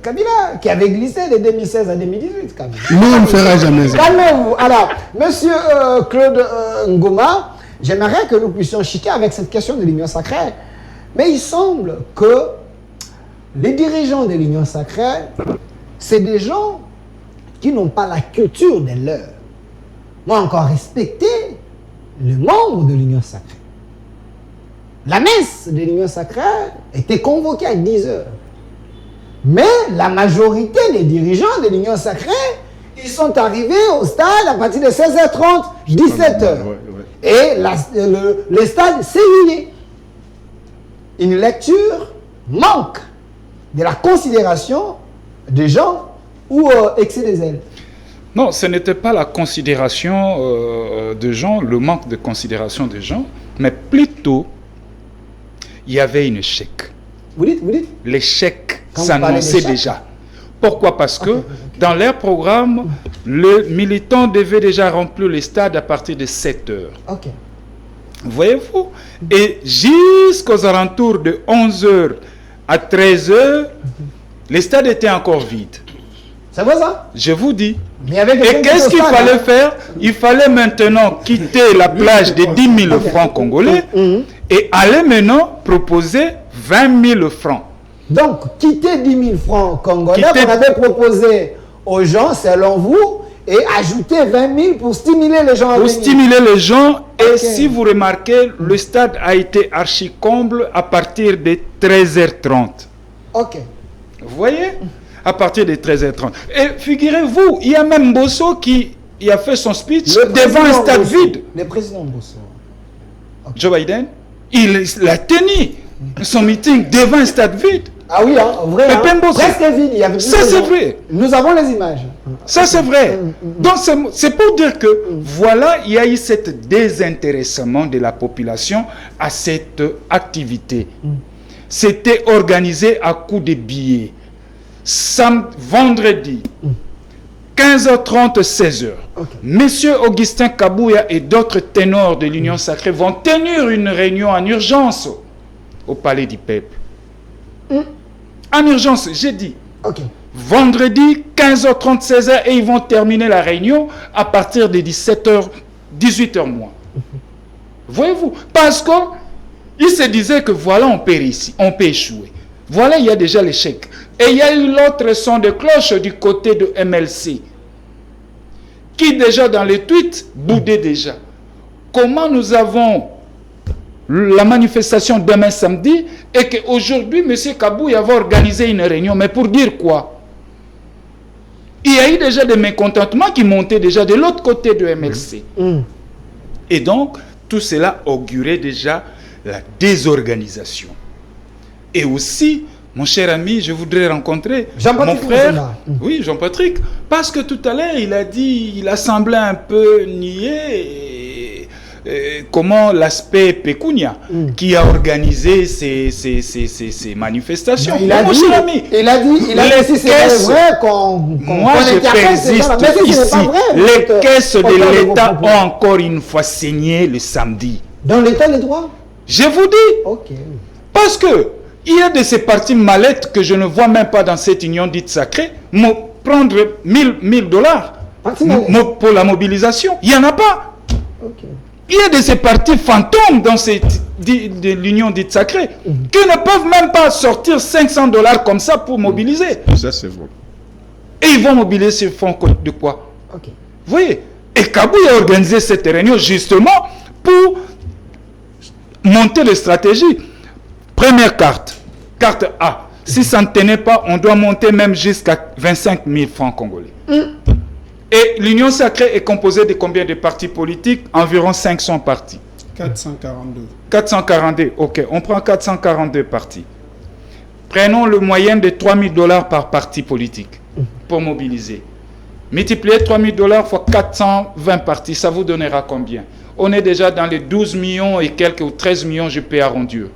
Kabila, qui avait glissé de 2016 à 2018. Nous, on ne fera jamais ça. Calmez-vous. Alors, monsieur Claude Ngoma, j'aimerais que nous puissions chiquer avec cette question de l'Union sacrée. Mais il semble que les dirigeants de l'Union sacrée, c'est des gens qui n'ont pas la culture de l'heure. Moi, encore respecter les membres de l'Union sacrée. La messe de l'Union sacrée était convoquée à 10 heures. Mais la majorité des dirigeants de l'Union sacrée, ils sont arrivés au stade à partir de 16h30, 17h. Et le stade s'est vidé. Une lecture manque de la considération des gens ou excès des ailes. Non, ce n'était pas la considération de gens, le manque de considération des gens, mais plutôt, il y avait un échec. Vous dites L'échec s'annonçait déjà. Pourquoi? Parce que dans leur programme, les militants devaient déjà remplir les stades à partir de 7 heures. Ok. Voyez-vous? Et jusqu'aux alentours de 11 heures à 13 heures, les stades étaient encore vides. C'est vrai ça? Je vous dis. Mais avec et qu'est-ce qu'il fallait faire? Il fallait maintenant quitter la plage de 10 000 francs congolais et aller maintenant proposer 20 000 francs. Donc, quitter 10 000 francs congolais qu'on avait proposé aux gens, selon vous, et ajouter 20 000 pour stimuler les gens à venir. Pour stimuler les gens. Et si vous remarquez, le stade a été archi-comble à partir de 13h30. Ok. Vous voyez? À partir de 13h30. Et figurez-vous, il y a même Bosso qui a fait son speech devant un stade vide. Le président Bosso. Okay. Joe Biden, il a tenu son meeting devant un stade vide. Ah oui, hein, vrai. Hein, presque vide. Il y avait ça, c'est vrai. Nous avons les images. Ça, c'est vrai. Donc, c'est pour dire que, voilà, il y a eu ce désintéressement de la population à cette activité. C'était organisé à coups de billets. Vendredi, 15h30, 16h. Okay. Monsieur Augustin Kabouya et d'autres ténors de l'Union sacrée vont tenir une réunion en urgence au Palais du Peuple. En urgence, j'ai dit. Okay. Vendredi, 15h30, 16h, et ils vont terminer la réunion à partir de 17h, 18h moins. Voyez-vous? Parce qu'ils se disaient que voilà, on peut réussir, on peut échouer. Voilà, il y a déjà l'échec. Et il y a eu l'autre son de cloche du côté de MLC, qui déjà dans les tweets boudait déjà. Comment nous avons la manifestation demain samedi et qu'aujourd'hui, M. Kabouy avait organisé une réunion. Mais pour dire quoi? Il y a eu déjà des mécontentements qui montaient déjà de l'autre côté de MLC. Et donc, tout cela augurait déjà la désorganisation. Et aussi, mon cher ami, je voudrais rencontrer mon frère. Oui, Jean-Patrick. Parce que tout à l'heure, il a dit, il a semblé un peu nier comment l'aspect pécunia qui a organisé ces manifestations. Il a dit, c'est vrai moi, je persiste ici. Les caisses de l'État ont encore une fois saigné le samedi. Dans l'État des droits? Je vous dis. Ok. Parce que il y a de ces partis mallettes que je ne vois même pas dans cette union dite sacrée, prendre 1000 dollars pour la mobilisation. Il n'y en a pas. Okay. Il y a de ces partis fantômes dans de l'union dite sacrée qui ne peuvent même pas sortir 500 dollars comme ça pour mobiliser. Ça, c'est vrai. Et ils vont mobiliser ce fonds de quoi? Okay. Vous voyez? Et Kabouy a organisé cette réunion justement pour monter les stratégies. Première carte A. Si ça ne tenait pas, on doit monter même jusqu'à 25 000 francs congolais. Et l'Union sacrée est composée de combien de partis politiques? Environ 500 partis. 442. 442, ok. On prend 442 partis. Prenons le moyen de 3 000 dollars par parti politique pour mobiliser. Multipliez 3 000 dollars fois 420 partis, ça vous donnera combien? On est déjà dans les 12 millions et quelques ou 13 millions, je peux arrondir.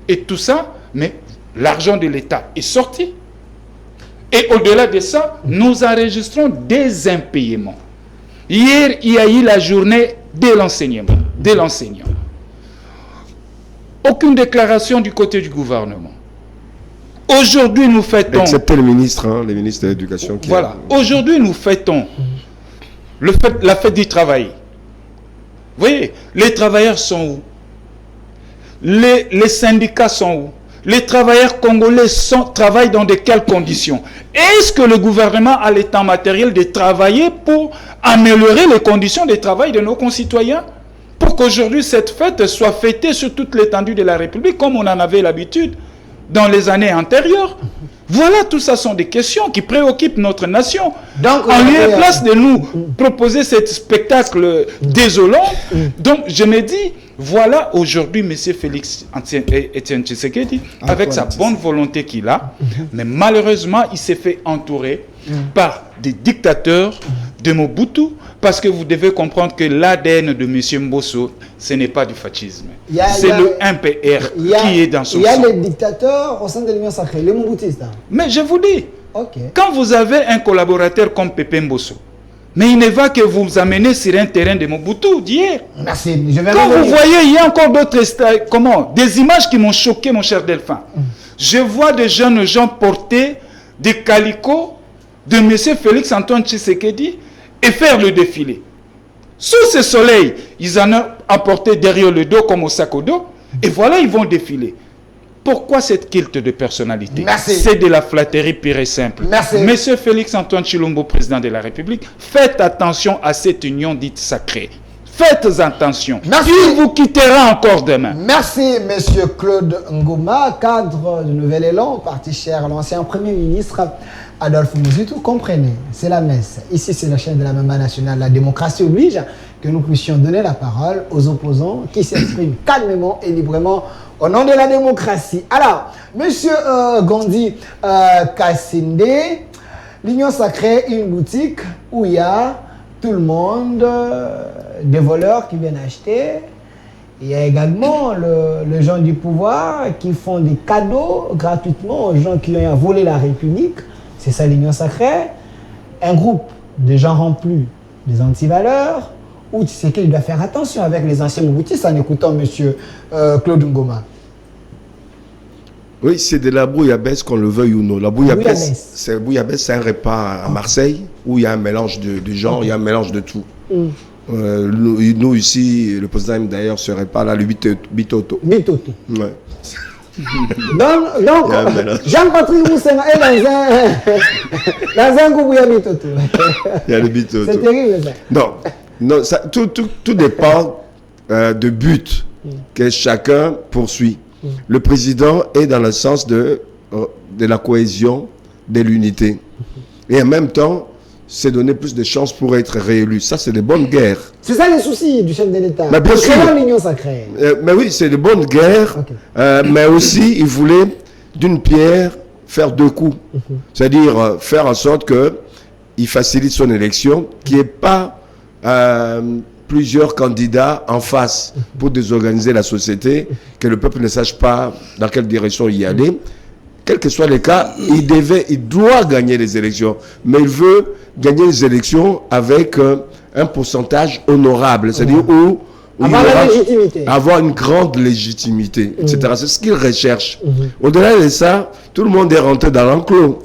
Et tout ça, mais l'argent de l'État est sorti. Et au-delà de ça, nous enregistrons des impayements. Hier, il y a eu la journée de l'enseignement, de l'enseignant. Aucune déclaration du côté du gouvernement. Aujourd'hui, nous fêtons... Excepté le ministre, les ministres de l'Éducation. Voilà. Aujourd'hui, nous fêtons la fête du travail. Vous voyez, les travailleurs sont où? Les syndicats sont où? Les travailleurs congolais travaillent dans de quelles conditions? Est-ce que le gouvernement a le temps matériel de travailler pour améliorer les conditions de travail de nos concitoyens? Pour qu'aujourd'hui cette fête soit fêtée sur toute l'étendue de la République comme on en avait l'habitude dans les années antérieures. Voilà, tout ça sont des questions qui préoccupent notre nation. Donc, en lieu et place de nous proposer ce spectacle désolant, donc je me dis, voilà aujourd'hui M. Félix Etienne Tshisekedi, avec sa bonne volonté qu'il a, mais malheureusement, il s'est fait entourer par des dictateurs de Mobutu, parce que vous devez comprendre que l'ADN de M. Mbosso, ce n'est pas du fascisme. C'est le MPR qui est dans son sang. Il y a des dictateurs au sein de l'Union sacrée, les Mobutistes. Mais je vous dis, quand vous avez un collaborateur comme Pépé Mbosso, mais il ne va que vous amener sur un terrain de Mobutu d'hier. Merci. Quand vous voyez, il y a encore d'autres des images qui m'ont choqué, mon cher Delphin. Je vois des jeunes gens porter des calicots de M. Félix Antoine Tshisekedi et faire le défilé. Sous ce soleil, ils en ont apporté derrière le dos comme au sac au dos. Et voilà, ils vont défiler. Pourquoi cette culte de personnalité? C'est de la flatterie pure et simple. Monsieur Félix Antoine Tshilombo, président de la République, faites attention à cette union dite sacrée. Faites attention. Il vous quittera encore demain. Merci, monsieur Claude Ngoma, cadre du Nouvel Élan, parti cher à l'ancien Premier ministre Adolphe Mouzitou. Comprenez, c'est la messe. Ici, c'est la chaîne de la Mamba nationale. La démocratie oblige que nous puissions donner la parole aux opposants qui s'expriment calmement et librement au nom de la démocratie. Alors, monsieur Gandhi Kassinde, l'Union sacrée, une boutique où il y a tout le monde, des voleurs qui viennent acheter. Il y a également les gens du pouvoir qui font des cadeaux gratuitement aux gens qui ont volé la République. C'est ça l'Union sacrée. Un groupe de gens remplis des antivaleurs, où tu sais qu'il doit faire attention avec les anciens Mobutistes en écoutant M. Claude Ngoma. Oui, c'est de la bouillabaisse, qu'on le veuille ou non. La bouillabaisse, c'est un repas à Marseille où il y a un mélange de gens, il y a un mélange de tout. Nous ici, le président d'ailleurs ce repas là, le bitoto. Bitoto. Ouais. Donc Jean-Patrick Moussenga est dans un groupe où il y a bitoto. Il y a le bitoto. C'est terrible ça. Non, ça, tout dépend de but. que chacun poursuit. Le président est dans le sens de la cohésion, de l'unité. Et en même temps, c'est donner plus de chances pour être réélu. Ça, c'est de bonnes guerres. C'est ça les soucis du chef de l'État. Mais bien sûr. L'union sacrée. Mais oui, c'est de bonnes guerres. Mais aussi, il voulait, d'une pierre, faire deux coups. C'est-à-dire faire en sorte qu'il facilite son élection, qu'il n'y ait pas plusieurs candidats en face pour désorganiser la société, que le peuple ne sache pas dans quelle direction y aller. Quels que soient les cas, il doit gagner les élections. Mais il veut gagner les élections avec un pourcentage honorable. C'est-à-dire où avoir la légitimité. Avoir une grande légitimité, etc. C'est ce qu'il recherche. Au-delà de ça, tout le monde est rentré dans l'enclos.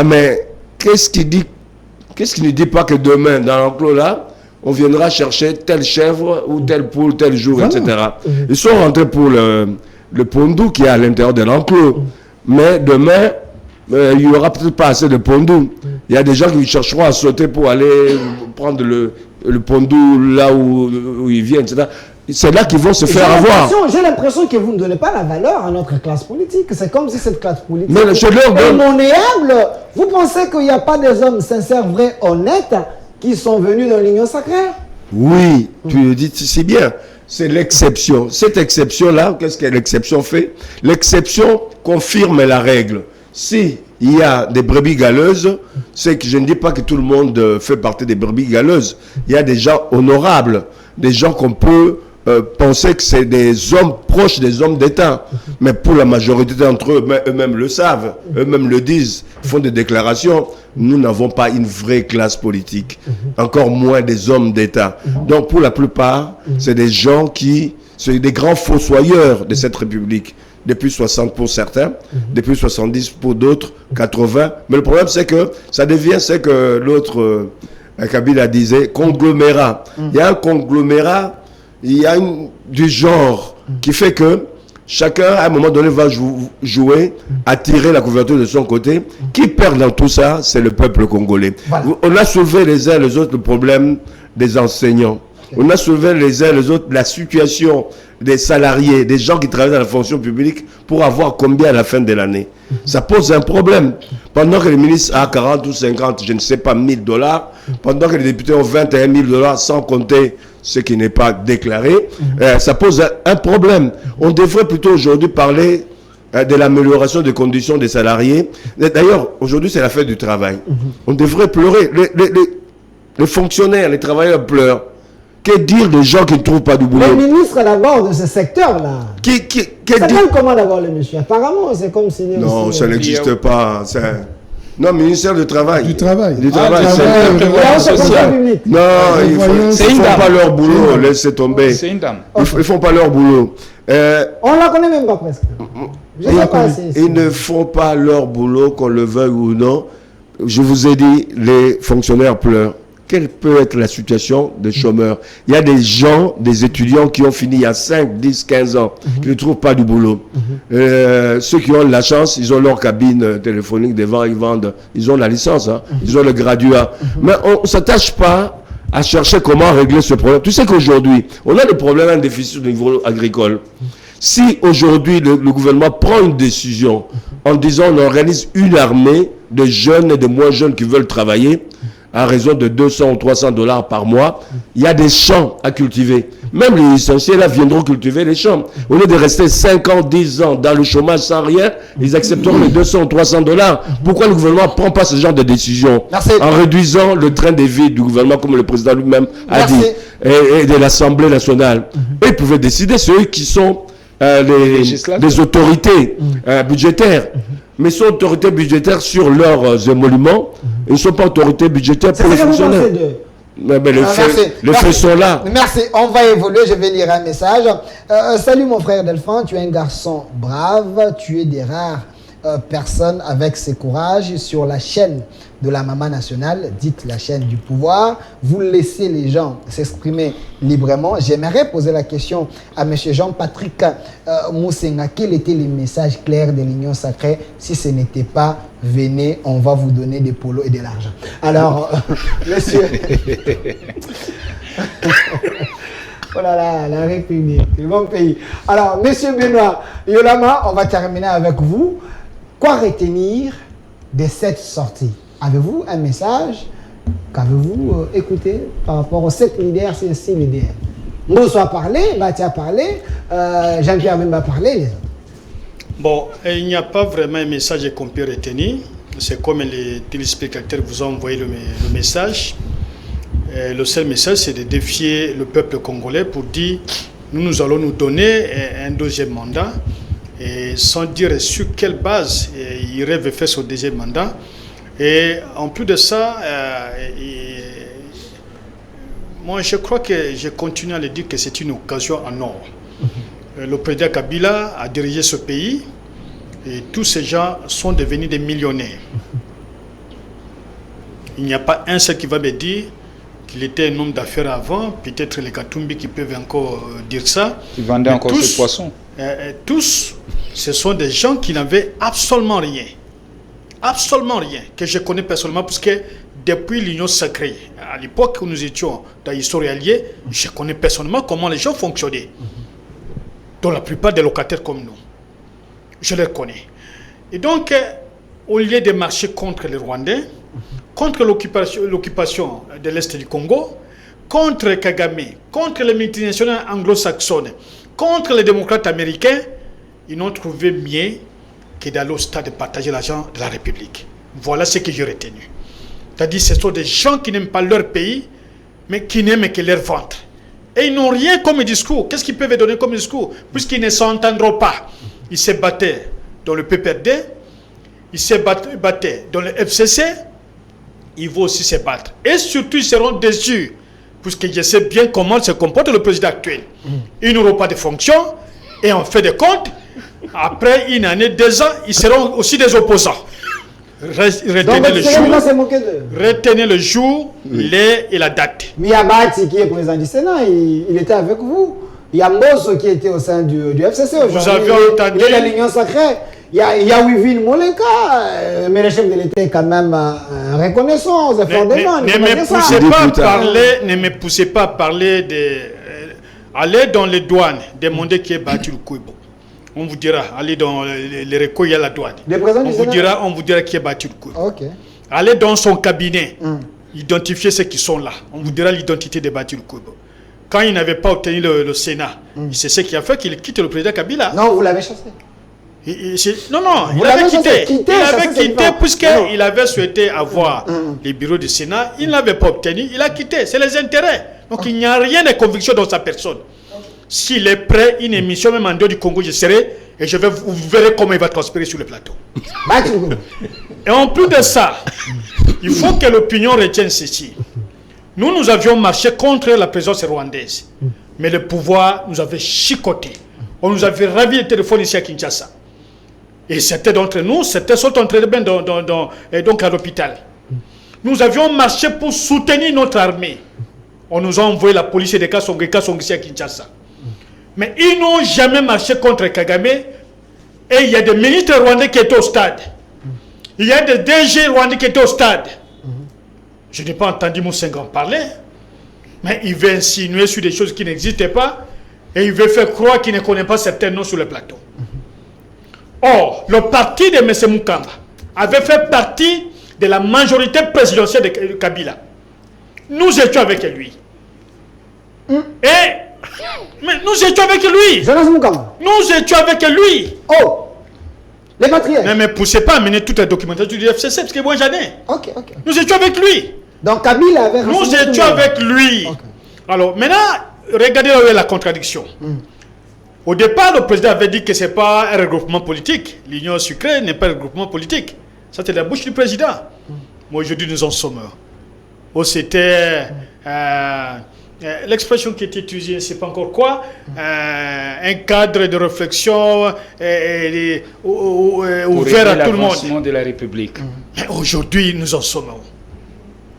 Mais qu'est-ce qu'il ne dit pas que demain, dans l'enclos là, on viendra chercher telle chèvre ou telle poule, tel jour, etc. Ils sont rentrés pour le pondou qui est à l'intérieur de l'enclos. Mais demain, il n'y aura peut-être pas assez de pondou. Il y a des gens qui chercheront à sauter pour aller prendre le pondou là où ils viennent, etc. C'est là qu'ils vont se faire avoir. J'ai l'impression que vous ne donnez pas la valeur à notre classe politique. C'est comme si cette classe politique est monnaieable. Vous pensez qu'il n'y a pas des hommes sincères, vrais, honnêtes qui sont venus dans l'union sacrée? Oui, tu le dis si bien. C'est l'exception. Cette exception-là, qu'est-ce que l'exception fait? L'exception confirme la règle. Si il y a des brebis galeuses, c'est que je ne dis pas que tout le monde fait partie des brebis galeuses. Il y a des gens honorables, des gens qu'on peut penser que c'est des hommes proches des hommes d'État. Mais pour la majorité d'entre eux, eux-mêmes le savent, eux-mêmes le disent, font des déclarations. Nous n'avons pas une vraie classe politique, encore moins des hommes d'État. Donc pour la plupart, c'est des gens c'est des grands fossoyeurs de cette République. Depuis 60 pour certains, depuis 70 pour d'autres, 80. Mais le problème, c'est que ça devient, c'est que l'autre, Kabila disait, conglomérat. Il y a un conglomérat, il y a du genre qui fait que chacun, à un moment donné, va jouer, attirer la couverture de son côté. Qui perd dans tout ça, c'est le peuple congolais. Voilà. On a soulevé les uns les autres le problème des enseignants. On a soulevé les uns les autres la situation des salariés, des gens qui travaillent dans la fonction publique pour avoir combien à la fin de l'année. Ça pose un problème. Pendant que les ministres ont 40 ou 50, je ne sais pas, $1000, pendant que les députés ont $21 000 sans compter ce qui n'est pas déclaré, ça pose un problème. On devrait plutôt aujourd'hui parler de l'amélioration des conditions des salariés. D'ailleurs, aujourd'hui, c'est la fête du travail. On devrait pleurer. Les fonctionnaires, les travailleurs pleurent. Que dire des gens qui ne trouvent pas du boulot? Le ministre d'abord de ce secteur-là. Ça s'appelle comment d'abord le monsieur? Apparemment, c'est comme si... Non, ça n'existe pas. Non, ministère du Travail. Du travail. Du travail, c'est social. Non, ils ne font pas leur boulot, laissez tomber. C'est une dame. Ils ne font pas leur boulot. On ne la connaît même pas presque. Ils ne font pas leur boulot, qu'on le veuille ou non. Je vous ai dit, les fonctionnaires pleurent. Quelle peut être la situation des chômeurs? Il y a des gens, des étudiants qui ont fini il y a 5, 10, 15 ans, qui ne trouvent pas du boulot. Ceux qui ont la chance, ils ont leur cabine téléphonique devant, ils vendent, ils ont la licence, ils ont le graduat. Mais on ne s'attache pas à chercher comment régler ce problème. Tu sais qu'aujourd'hui, on a des problèmes, un déficit au niveau agricole. Si aujourd'hui le gouvernement prend une décision en disant on organise une armée de jeunes et de moins jeunes qui veulent travailler, à raison de $200 ou $300 par mois, il y a des champs à cultiver. Même les licenciés là viendront cultiver les champs. Au lieu de rester 5 ans, 10 ans dans le chômage sans rien, ils accepteront les $200 ou $300. Pourquoi le gouvernement ne prend pas ce genre de décision? En réduisant le train de vie du gouvernement, comme le président lui-même a dit, et de l'Assemblée nationale. Ils pouvaient décider, c'est eux qui sont les autorités budgétaires. Mais sont autorités budgétaires sur leurs émoluments. Ils ne sont pas autorités budgétaires pour les fonctionnaires. Mais les faits sont là. Merci. On va évoluer. Je vais lire un message. Salut mon frère Delphin. Tu es un garçon brave. Tu es des rares personnes avec ce courage sur la chaîne de la Maman Nationale, dite la chaîne du pouvoir. Vous laissez les gens s'exprimer librement. J'aimerais poser la question à M. Jean-Patrick Moussenga. Quel était le message clair de l'Union Sacrée? Si ce n'était pas « Venez, on va vous donner des polos et de l'argent ». Alors, monsieur... Oh là là, la République, le bon pays. Alors, Monsieur Benoît Yolama, on va terminer avec vous. Quoi retenir de cette sortie? Avez-vous un message qu'avez-vous écouté par rapport aux 7 leaders, ces 6 leaders? Ngosso a parlé, Bati a parlé, Jean-Pierre Bemba a parlé, les autres. Bon, il n'y a pas vraiment un message qu'on peut retenir. C'est comme les téléspectateurs vous ont envoyé le message. Le seul message, c'est de défier le peuple congolais pour dire nous allons nous donner un deuxième mandat, et sans dire sur quelle base il rêve faire son deuxième mandat. Et en plus de ça, moi je crois que je continue à le dire que c'est une occasion en or. Le président Kabila a dirigé ce pays et tous ces gens sont devenus des millionnaires. Il n'y a pas un seul qui va me dire qu'il était un homme d'affaires avant, peut-être les Katumbi qui peuvent encore dire ça. Qui vendaient encore ce poisson. Tous, ce sont des gens qui n'avaient absolument rien. Absolument rien, que je connais personnellement, parce que depuis l'Union sacrée, à l'époque où nous étions dans l'histoire alliée, je connais personnellement comment les gens fonctionnaient. Dont la plupart des locataires comme nous. Je les connais. Et donc, au lieu de marcher contre les Rwandais, contre l'occupation de l'Est du Congo, contre Kagame, contre les multinationales anglo-saxonnes, contre les démocrates américains, ils n'ont trouvé mieux que d'aller au stade de partager l'argent de la République. Voilà ce que j'ai retenu. C'est-à-dire que ce sont des gens qui n'aiment pas leur pays, mais qui n'aiment que leur ventre. Et ils n'ont rien comme discours. Qu'est-ce qu'ils peuvent donner comme discours? Puisqu'ils ne s'entendront pas. Ils se battaient dans le PPRD, ils se battaient dans le FCC, ils vont aussi se battre. Et surtout, ils seront déçus, puisque je sais bien comment se comporte le président actuel. Ils n'auront pas de fonction, et en fait de compte, après une année, 2 ans, ils seront aussi des opposants. Retenez le jour, l'heure et la date. Miyabati, qui est président du Sénat, il était avec vous. Il y a Ngosso qui était au sein du FCC aujourd'hui. Vous avez entendu. Il y a l'Union sacrée. Il y a Wivine Molenka, mais le chef de l'État est quand même reconnaissant aux efforts des gens. Ne me poussez pas à parler de... Allez dans les douanes, demandez qui est battu le Kouibo. On vous dira, allez dans les recueils à la douane. On vous dira qui est battu le Kouibo. Okay. Allez dans son cabinet, identifiez ceux qui sont là. On vous dira l'identité de battu le Kouibo. Quand il n'avait pas obtenu le Sénat, c'est ce qui a fait qu'il quitte le président Kabila. Non, vous l'avez chassé. Non, il avait quitté puisqu'il avait souhaité avoir les bureaux du Sénat. Il n'avait pas obtenu, il a quitté. C'est les intérêts. Donc il n'y a rien de conviction dans sa personne. S'il est prêt, une émission même en dehors du Congo, je serai et vous verrez comment il va transpirer sur le plateau. Et en plus de ça, il faut que l'opinion retienne ceci. Nous avions marché contre la présence rwandaise. Mais le pouvoir nous avait chicoté. On nous avait ravi le téléphone ici à Kinshasa. Et certains d'entre nous, certains sont entrés bien donc à l'hôpital. Nous avions marché pour soutenir notre armée. On nous a envoyé la police et des cas sont ici à Kinshasa. Mais ils n'ont jamais marché contre Kagame. Et il y a des ministres rwandais qui étaient au stade. Il y a des DG rwandais qui étaient au stade. Je n'ai pas entendu Moussenga en parler. Mais il veut insinuer sur des choses qui n'existaient pas. Et il veut faire croire qu'il ne connaît pas certains noms sur le plateau. Or, le parti de M. Moukamba avait fait partie de la majorité présidentielle de Kabila. Nous étions avec lui. Mais nous étions avec lui. Nous étions avec lui. Oh, les patriotes. Ne me poussez pas à mener toute la documentation du FCC, parce que moi j'en ai. Ok. Nous étions avec lui. Donc Kabila avait... Nous étions avec lui. Okay. Alors maintenant, regardez là où est la contradiction. Au départ, le président avait dit que ce n'est pas un regroupement politique. L'Union sucrée n'est pas un regroupement politique. Ça, c'est la bouche du président. Mais aujourd'hui, nous en sommes. C'était l'expression qui était utilisée, je ne sais pas encore quoi, un cadre de réflexion ouvert à tout le monde. De la République. Mais aujourd'hui, nous en sommes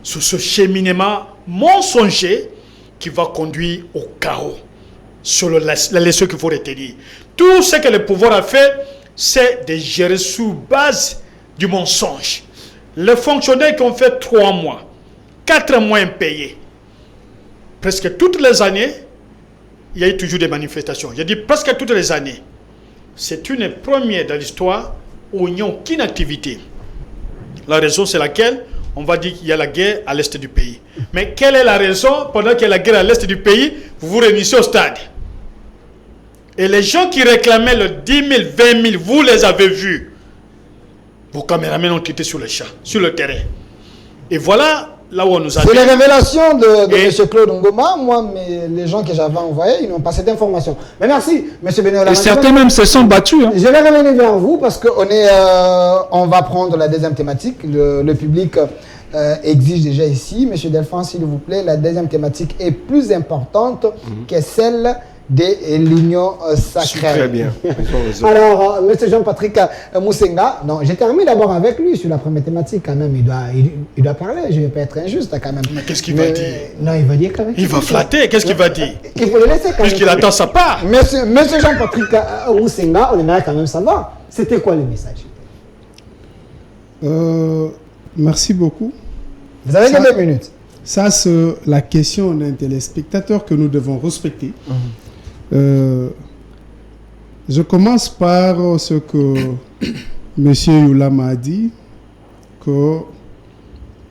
sous ce cheminement mensonger qui va conduire au chaos. Sur la leçon qu'il faut retenir. Tout ce que le pouvoir a fait, c'est de gérer sous base du mensonge. Les fonctionnaires qui ont fait 3 mois, 4 mois impayés, presque toutes les années, il y a eu toujours des manifestations. Je dis presque toutes les années. C'est une première dans l'histoire où il n'y a aucune activité. La raison, c'est laquelle on va dire qu'il y a la guerre à l'est du pays. Mais quelle est la raison pendant qu'il y a la guerre à l'est du pays, vous vous réunissez au stade? Et les gens qui réclamaient le 10 000, 20 000, vous les avez vus. Vos caméramans ont été sur le champ, sur le terrain. Et voilà là où on nous a dit. C'est les révélations de M. Claude Ngoma. Moi, les gens que j'avais envoyés, ils n'ont pas cette information. Mais merci, M. Beniola. Et certains même se sont battus. Hein. Je vais revenir vers vous parce qu'on on va prendre la deuxième thématique. Le public exige déjà ici. M. Delphine, s'il vous plaît, la deuxième thématique est plus importante que celle de l'union sacrée. Très bien. Alors, M. Jean-Patrick Moussenga, non, je termine d'abord avec lui sur la première thématique quand même. Il doit parler, je ne vais pas être injuste quand même. Mais qu'est-ce qu'il va dire? Non, il va dire quand même. Il va flatter, qu'est-ce qu'il va dire? Il faut le laisser quand même. Puisqu'il attend sa part. Monsieur Jean-Patrick Moussenga, on aimerait quand même savoir, c'était quoi le message? Merci beaucoup. Vous avez 2 minutes. Ça, c'est la question d'un téléspectateur que nous devons respecter. Je commence par ce que M. Youlama a dit, que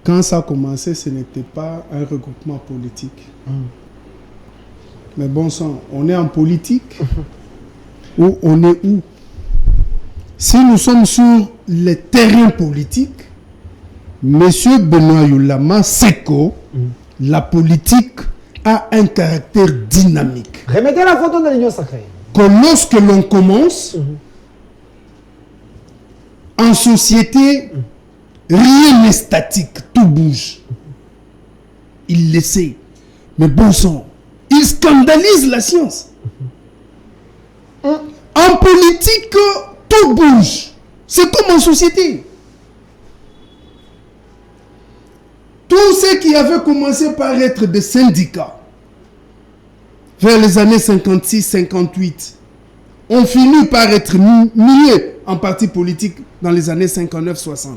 quand ça a commencé, ce n'était pas un regroupement politique. Mais bon sang, on est en politique ou on est où? Si nous sommes sur les terrains politiques, M. Benoît Youlama sait que la politique a un caractère dynamique. Remettez la photo de l'union sacrée. Que lorsque l'on commence, en société, rien n'est statique, tout bouge. Il le sait. Mais bon sang, il scandalise la science. En politique, tout bouge. C'est comme en société. Tous ceux qui avaient commencé par être des syndicats, vers les années 56-58, ont fini par être mués en parti politique dans les années 59-60.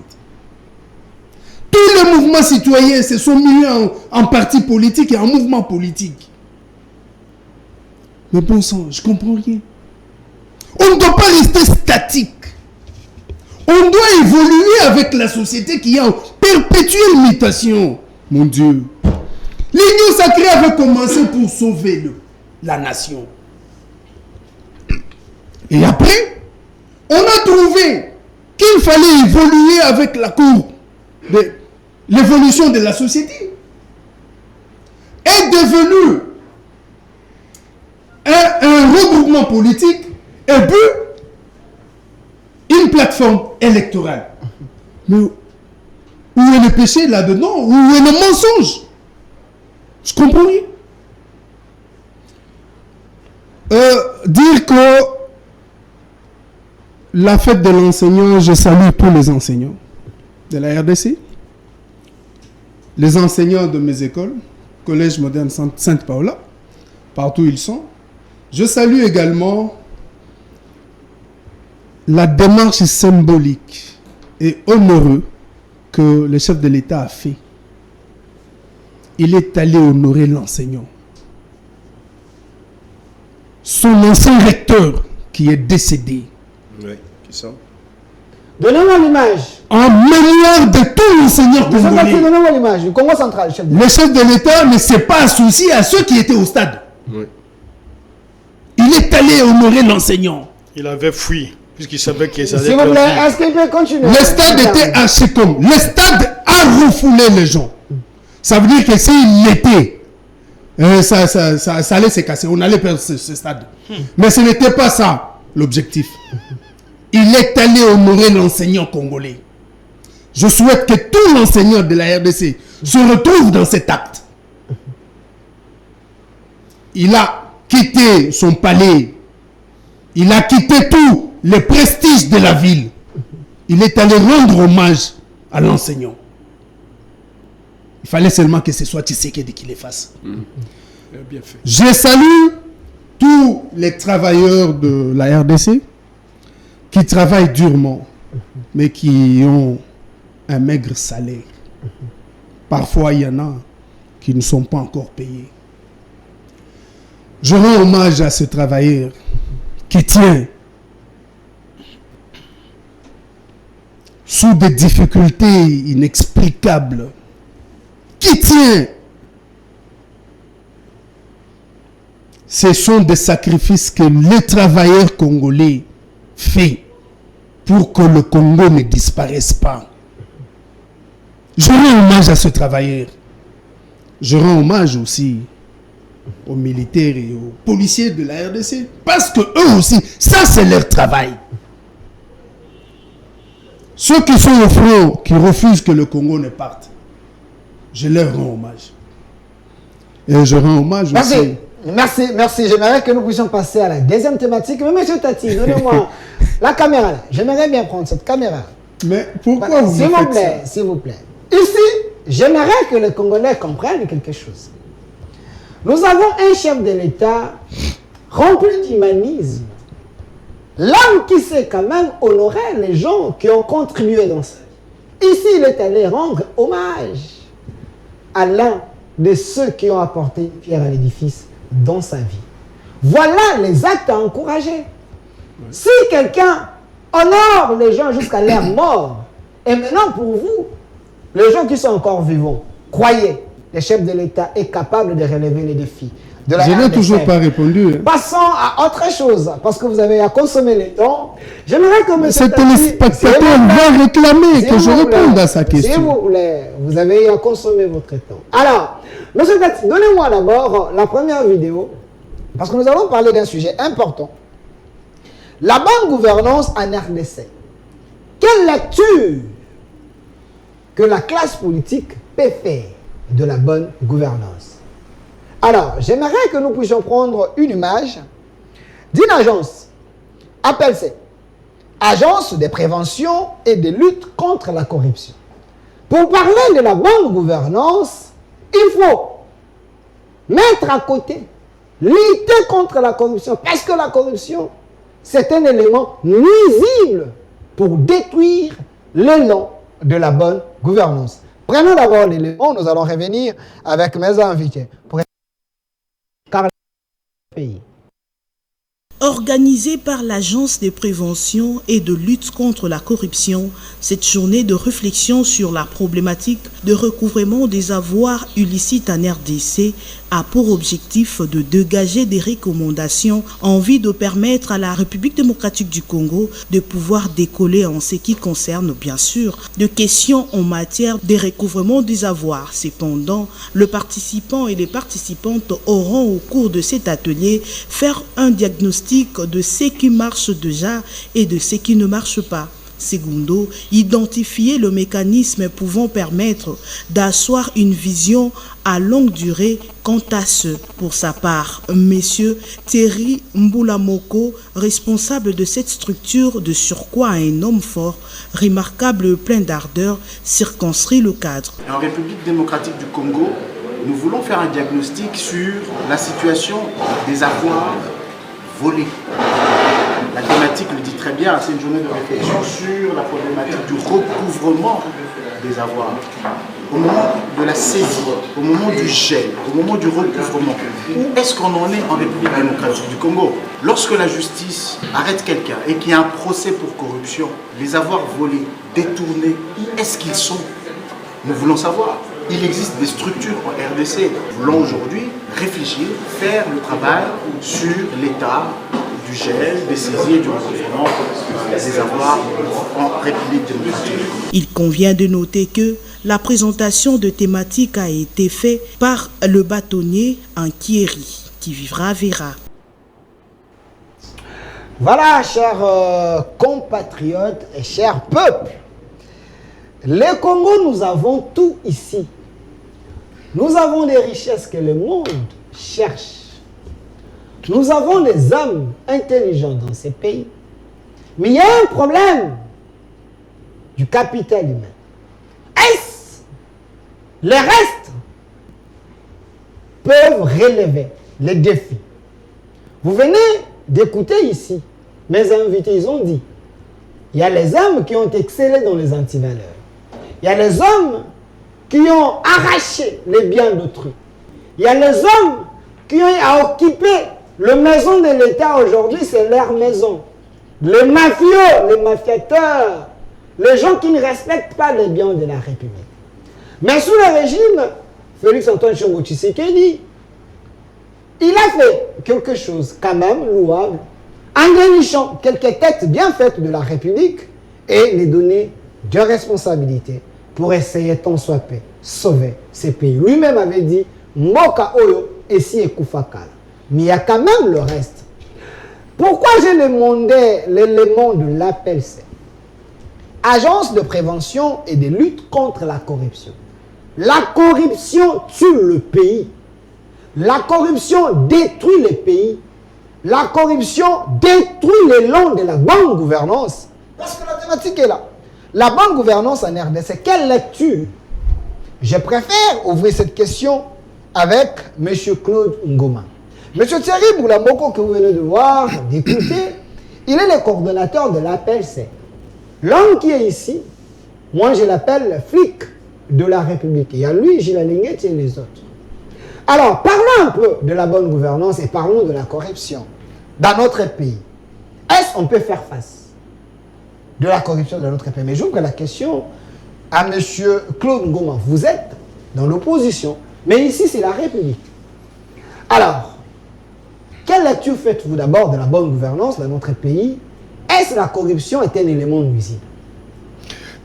Tous les mouvements citoyens se sont mués en parti politique et en mouvement politique. Mais bon sang, je comprends rien. On ne doit pas rester statique. On doit évoluer avec la société qui est en perpétuelle mutation. Mon Dieu. L'union sacrée avait commencé pour sauver la nation. Et après, on a trouvé qu'il fallait évoluer avec la courbe de l'évolution de la société. Est devenu un regroupement politique et puis une plateforme électorale. Mais où est le péché là-dedans? Où est le mensonge? Je comprends rien. Dire que la fête de l'enseignant, je salue tous les enseignants de la RDC, les enseignants de mes écoles, Collège moderne Sainte-Paula, partout où ils sont. Je salue également la démarche symbolique et honoreuse que le chef de l'État a fait. Il est allé honorer l'enseignant. Son ancien recteur qui est décédé. Oui, qui ça? Donnez-moi l'image. En mémoire de tous les enseignants congolais. Donnez-moi l'image. Le Congo central, chef de Le chef de l'État ne s'est pas associé à ceux qui étaient au stade. Oui. Il est allé honorer l'enseignant. Il avait fui, puisqu'il savait qu'il allait. S'il vous plaît, est-ce qu'il peut continuer? Le stade était archi-comme. Le stade a refoulé les gens. Ça veut dire que s'il l'était, ça allait se casser. On allait perdre ce stade. Mais ce n'était pas ça l'objectif. Il est allé honorer l'enseignant congolais. Je souhaite que tous les enseignants de la RDC se retrouvent dans cet acte. Il a quitté son palais. Il a quitté tous les prestiges de la ville. Il est allé rendre hommage à l'enseignant. Il fallait seulement que ce soit Tshisekedi qui les fasse. Bien fait. Je salue tous les travailleurs de la RDC qui travaillent durement, mais qui ont un maigre salaire. Parfois, il y en a qui ne sont pas encore payés. Je rends hommage à ce travailleur qui tient sous des difficultés inexplicables, qui tient. Ce sont des sacrifices que les travailleurs congolais font pour que le Congo ne disparaisse pas. Je rends hommage à ce travailleur. Je rends hommage aussi aux militaires et aux policiers de la RDC. Parce que eux aussi, ça c'est leur travail. Ceux qui sont au front, qui refusent que le Congo ne parte, je leur rends hommage. Et je rends hommage aussi. Merci. J'aimerais que nous puissions passer à la deuxième thématique. Mais monsieur Tati, donnez-moi la caméra là. J'aimerais bien prendre cette caméra. Mais pourquoi vous S'il me vous faites plaît, ça? s'il vous plaît. Ici, j'aimerais que les Congolais comprennent quelque chose. Nous avons un chef de l'État rempli d'humanisme. L'homme qui sait quand même honorer les gens qui ont contribué dans ça. Ici, il est allé rendre hommage à l'un de ceux qui ont apporté pierre à l'édifice dans sa vie. Voilà les actes à encourager. Si quelqu'un honore les gens jusqu'à leur mort, et maintenant pour vous, les gens qui sont encore vivants, croyez, le chef de l'État est capable de relever les défis. De la Je n'ai RDC. toujours pas répondu. Passons à autre chose, parce que vous avez à consommer le temps. J'aimerais que M. Ce téléspectateur va réclamer que je réponde à sa question. S'il vous plaît, vous avez à consommer votre temps. Alors, M. Tati, donnez-moi d'abord la première vidéo, parce que nous allons parler d'un sujet important. La bonne gouvernance en RDC. Quelle lecture que la classe politique peut faire de la bonne gouvernance? Alors, j'aimerais que nous puissions prendre une image d'une agence. Appelle-se Agence de prévention et de lutte contre la corruption. Pour parler de la bonne gouvernance, il faut mettre à côté, lutter contre la corruption, parce que la corruption, c'est un élément nuisible pour détruire l'élan de la bonne gouvernance. Prenons d'abord l'élément, nous allons revenir avec mes invités pour car le pays. Organisée par l'Agence de prévention et de lutte contre la corruption, cette journée de réflexion sur la problématique de recouvrement des avoirs illicites en RDC a pour objectif de dégager des recommandations en vue de permettre à la République démocratique du Congo de pouvoir décoller en ce qui concerne bien sûr de questions en matière de recouvrement des avoirs. Cependant, le participant et les participantes auront au cours de cet atelier faire un diagnostic de ce qui marche déjà et de ce qui ne marche pas. Secondo, identifier le mécanisme pouvant permettre d'asseoir une vision à longue durée quant à ce. Pour sa part, Monsieur Thierry Mboulamoko, responsable de cette structure, de surcroît un homme fort, remarquable, plein d'ardeur, circonscrit le cadre. En République démocratique du Congo, nous voulons faire un diagnostic sur la situation des avoirs volés. La thématique le dit très bien, c'est une journée de réflexion sur la problématique du recouvrement des avoirs. Au moment de la saisie, au moment du gel, au moment du recouvrement, où est-ce qu'on en est en République démocratique du Congo? Lorsque la justice arrête quelqu'un et qu'il y a un procès pour corruption, les avoirs volés, détournés, où est-ce qu'ils sont? Nous voulons savoir. Il existe des structures en RDC. Nous voulons aujourd'hui réfléchir, faire le travail sur l'état du gel, des saisies et du recouvrement des avoirs en République démocratique. Il convient de noter que la présentation de thématiques a été faite par le bâtonnier Ankieri, qui vivra verra. Voilà, chers compatriotes et chers peuples, le Congo, nous avons tout ici. Nous avons des richesses que le monde cherche. Nous avons des hommes intelligents dans ces pays. Mais il y a un problème du capital humain. Est-ce les restes peuvent relever les défis? Vous venez d'écouter ici, mes invités, ils ont dit, il y a les hommes qui ont excellé dans les antivaleurs. Il y a les hommes qui ont arraché les biens d'autrui. Il y a les hommes qui qui ont occupé la maison de l'État aujourd'hui, c'est leur maison. Les mafieux, les mafiateurs, les gens qui ne respectent pas les biens de la République. Mais sous le régime, Félix-Antoine Tshombo Tshisekedi, il a fait quelque chose quand même louable, en dénichant quelques têtes bien faites de la République et les donner de responsabilités pour essayer tant soit peu sauver ces pays. Lui-même avait dit Moka Oyo et si Ekoufakala. Mais il y a quand même le reste. Pourquoi j'ai demandé l'élément de l'APLC? Agence de prévention et de lutte contre la corruption. La corruption tue le pays. La corruption détruit les pays. La corruption détruit l'élan de la bonne gouvernance. Parce que la thématique est là. La bonne gouvernance en RDC, quelle lecture? Je préfère ouvrir cette question avec M. Claude Ngoma. M. Thierry Boulamoko, que vous venez de voir, d'écouter, il est le coordonnateur de l'APLC. L'homme qui est ici, moi je l'appelle flic de la République. Il y a lui, Gilles Linguet et les autres. Alors, parlons un peu de la bonne gouvernance et parlons de la corruption dans notre pays. Est-ce qu'on peut faire face de la corruption dans notre pays? Mais j'ouvre la question à M. Claude Ngoma. Vous êtes dans l'opposition, mais ici c'est la République. Alors, quelle lecture faites-vous d'abord de la bonne gouvernance dans notre pays? Est-ce que la corruption est un élément nuisible?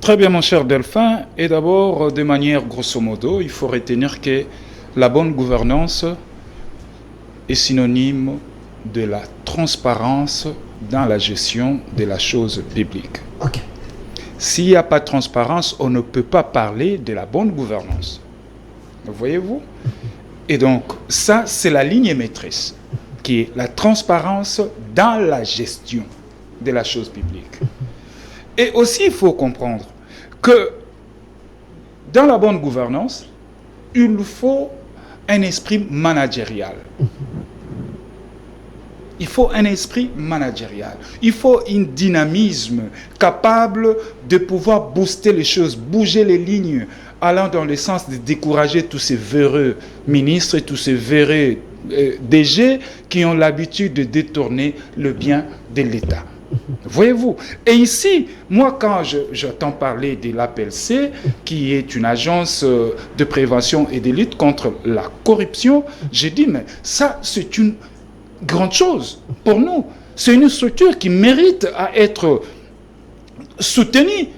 Très bien, mon cher Delphin. Et d'abord, de manière grosso modo, il faut retenir que la bonne gouvernance est synonyme de la transparence dans la gestion de la chose publique. Okay. S'il n'y a pas de transparence, on ne peut pas parler de la bonne gouvernance. Voyez-vous? Et donc, ça, c'est la ligne maîtresse, qui est la transparence dans la gestion de la chose publique. Et aussi, il faut comprendre que dans la bonne gouvernance, il faut un esprit managérial. Il faut un esprit managérial. Il faut un dynamisme capable de pouvoir booster les choses, bouger les lignes, allant dans le sens de décourager tous ces véreux ministres et tous ces véreux DG qui ont l'habitude de détourner le bien de l'État. Voyez-vous? Et ici, moi, quand j'entends parler de l'APLC, qui est une agence de prévention et de lutte contre la corruption, je dis, mais ça, c'est une grande chose pour nous. C'est une structure qui mérite à être soutenue,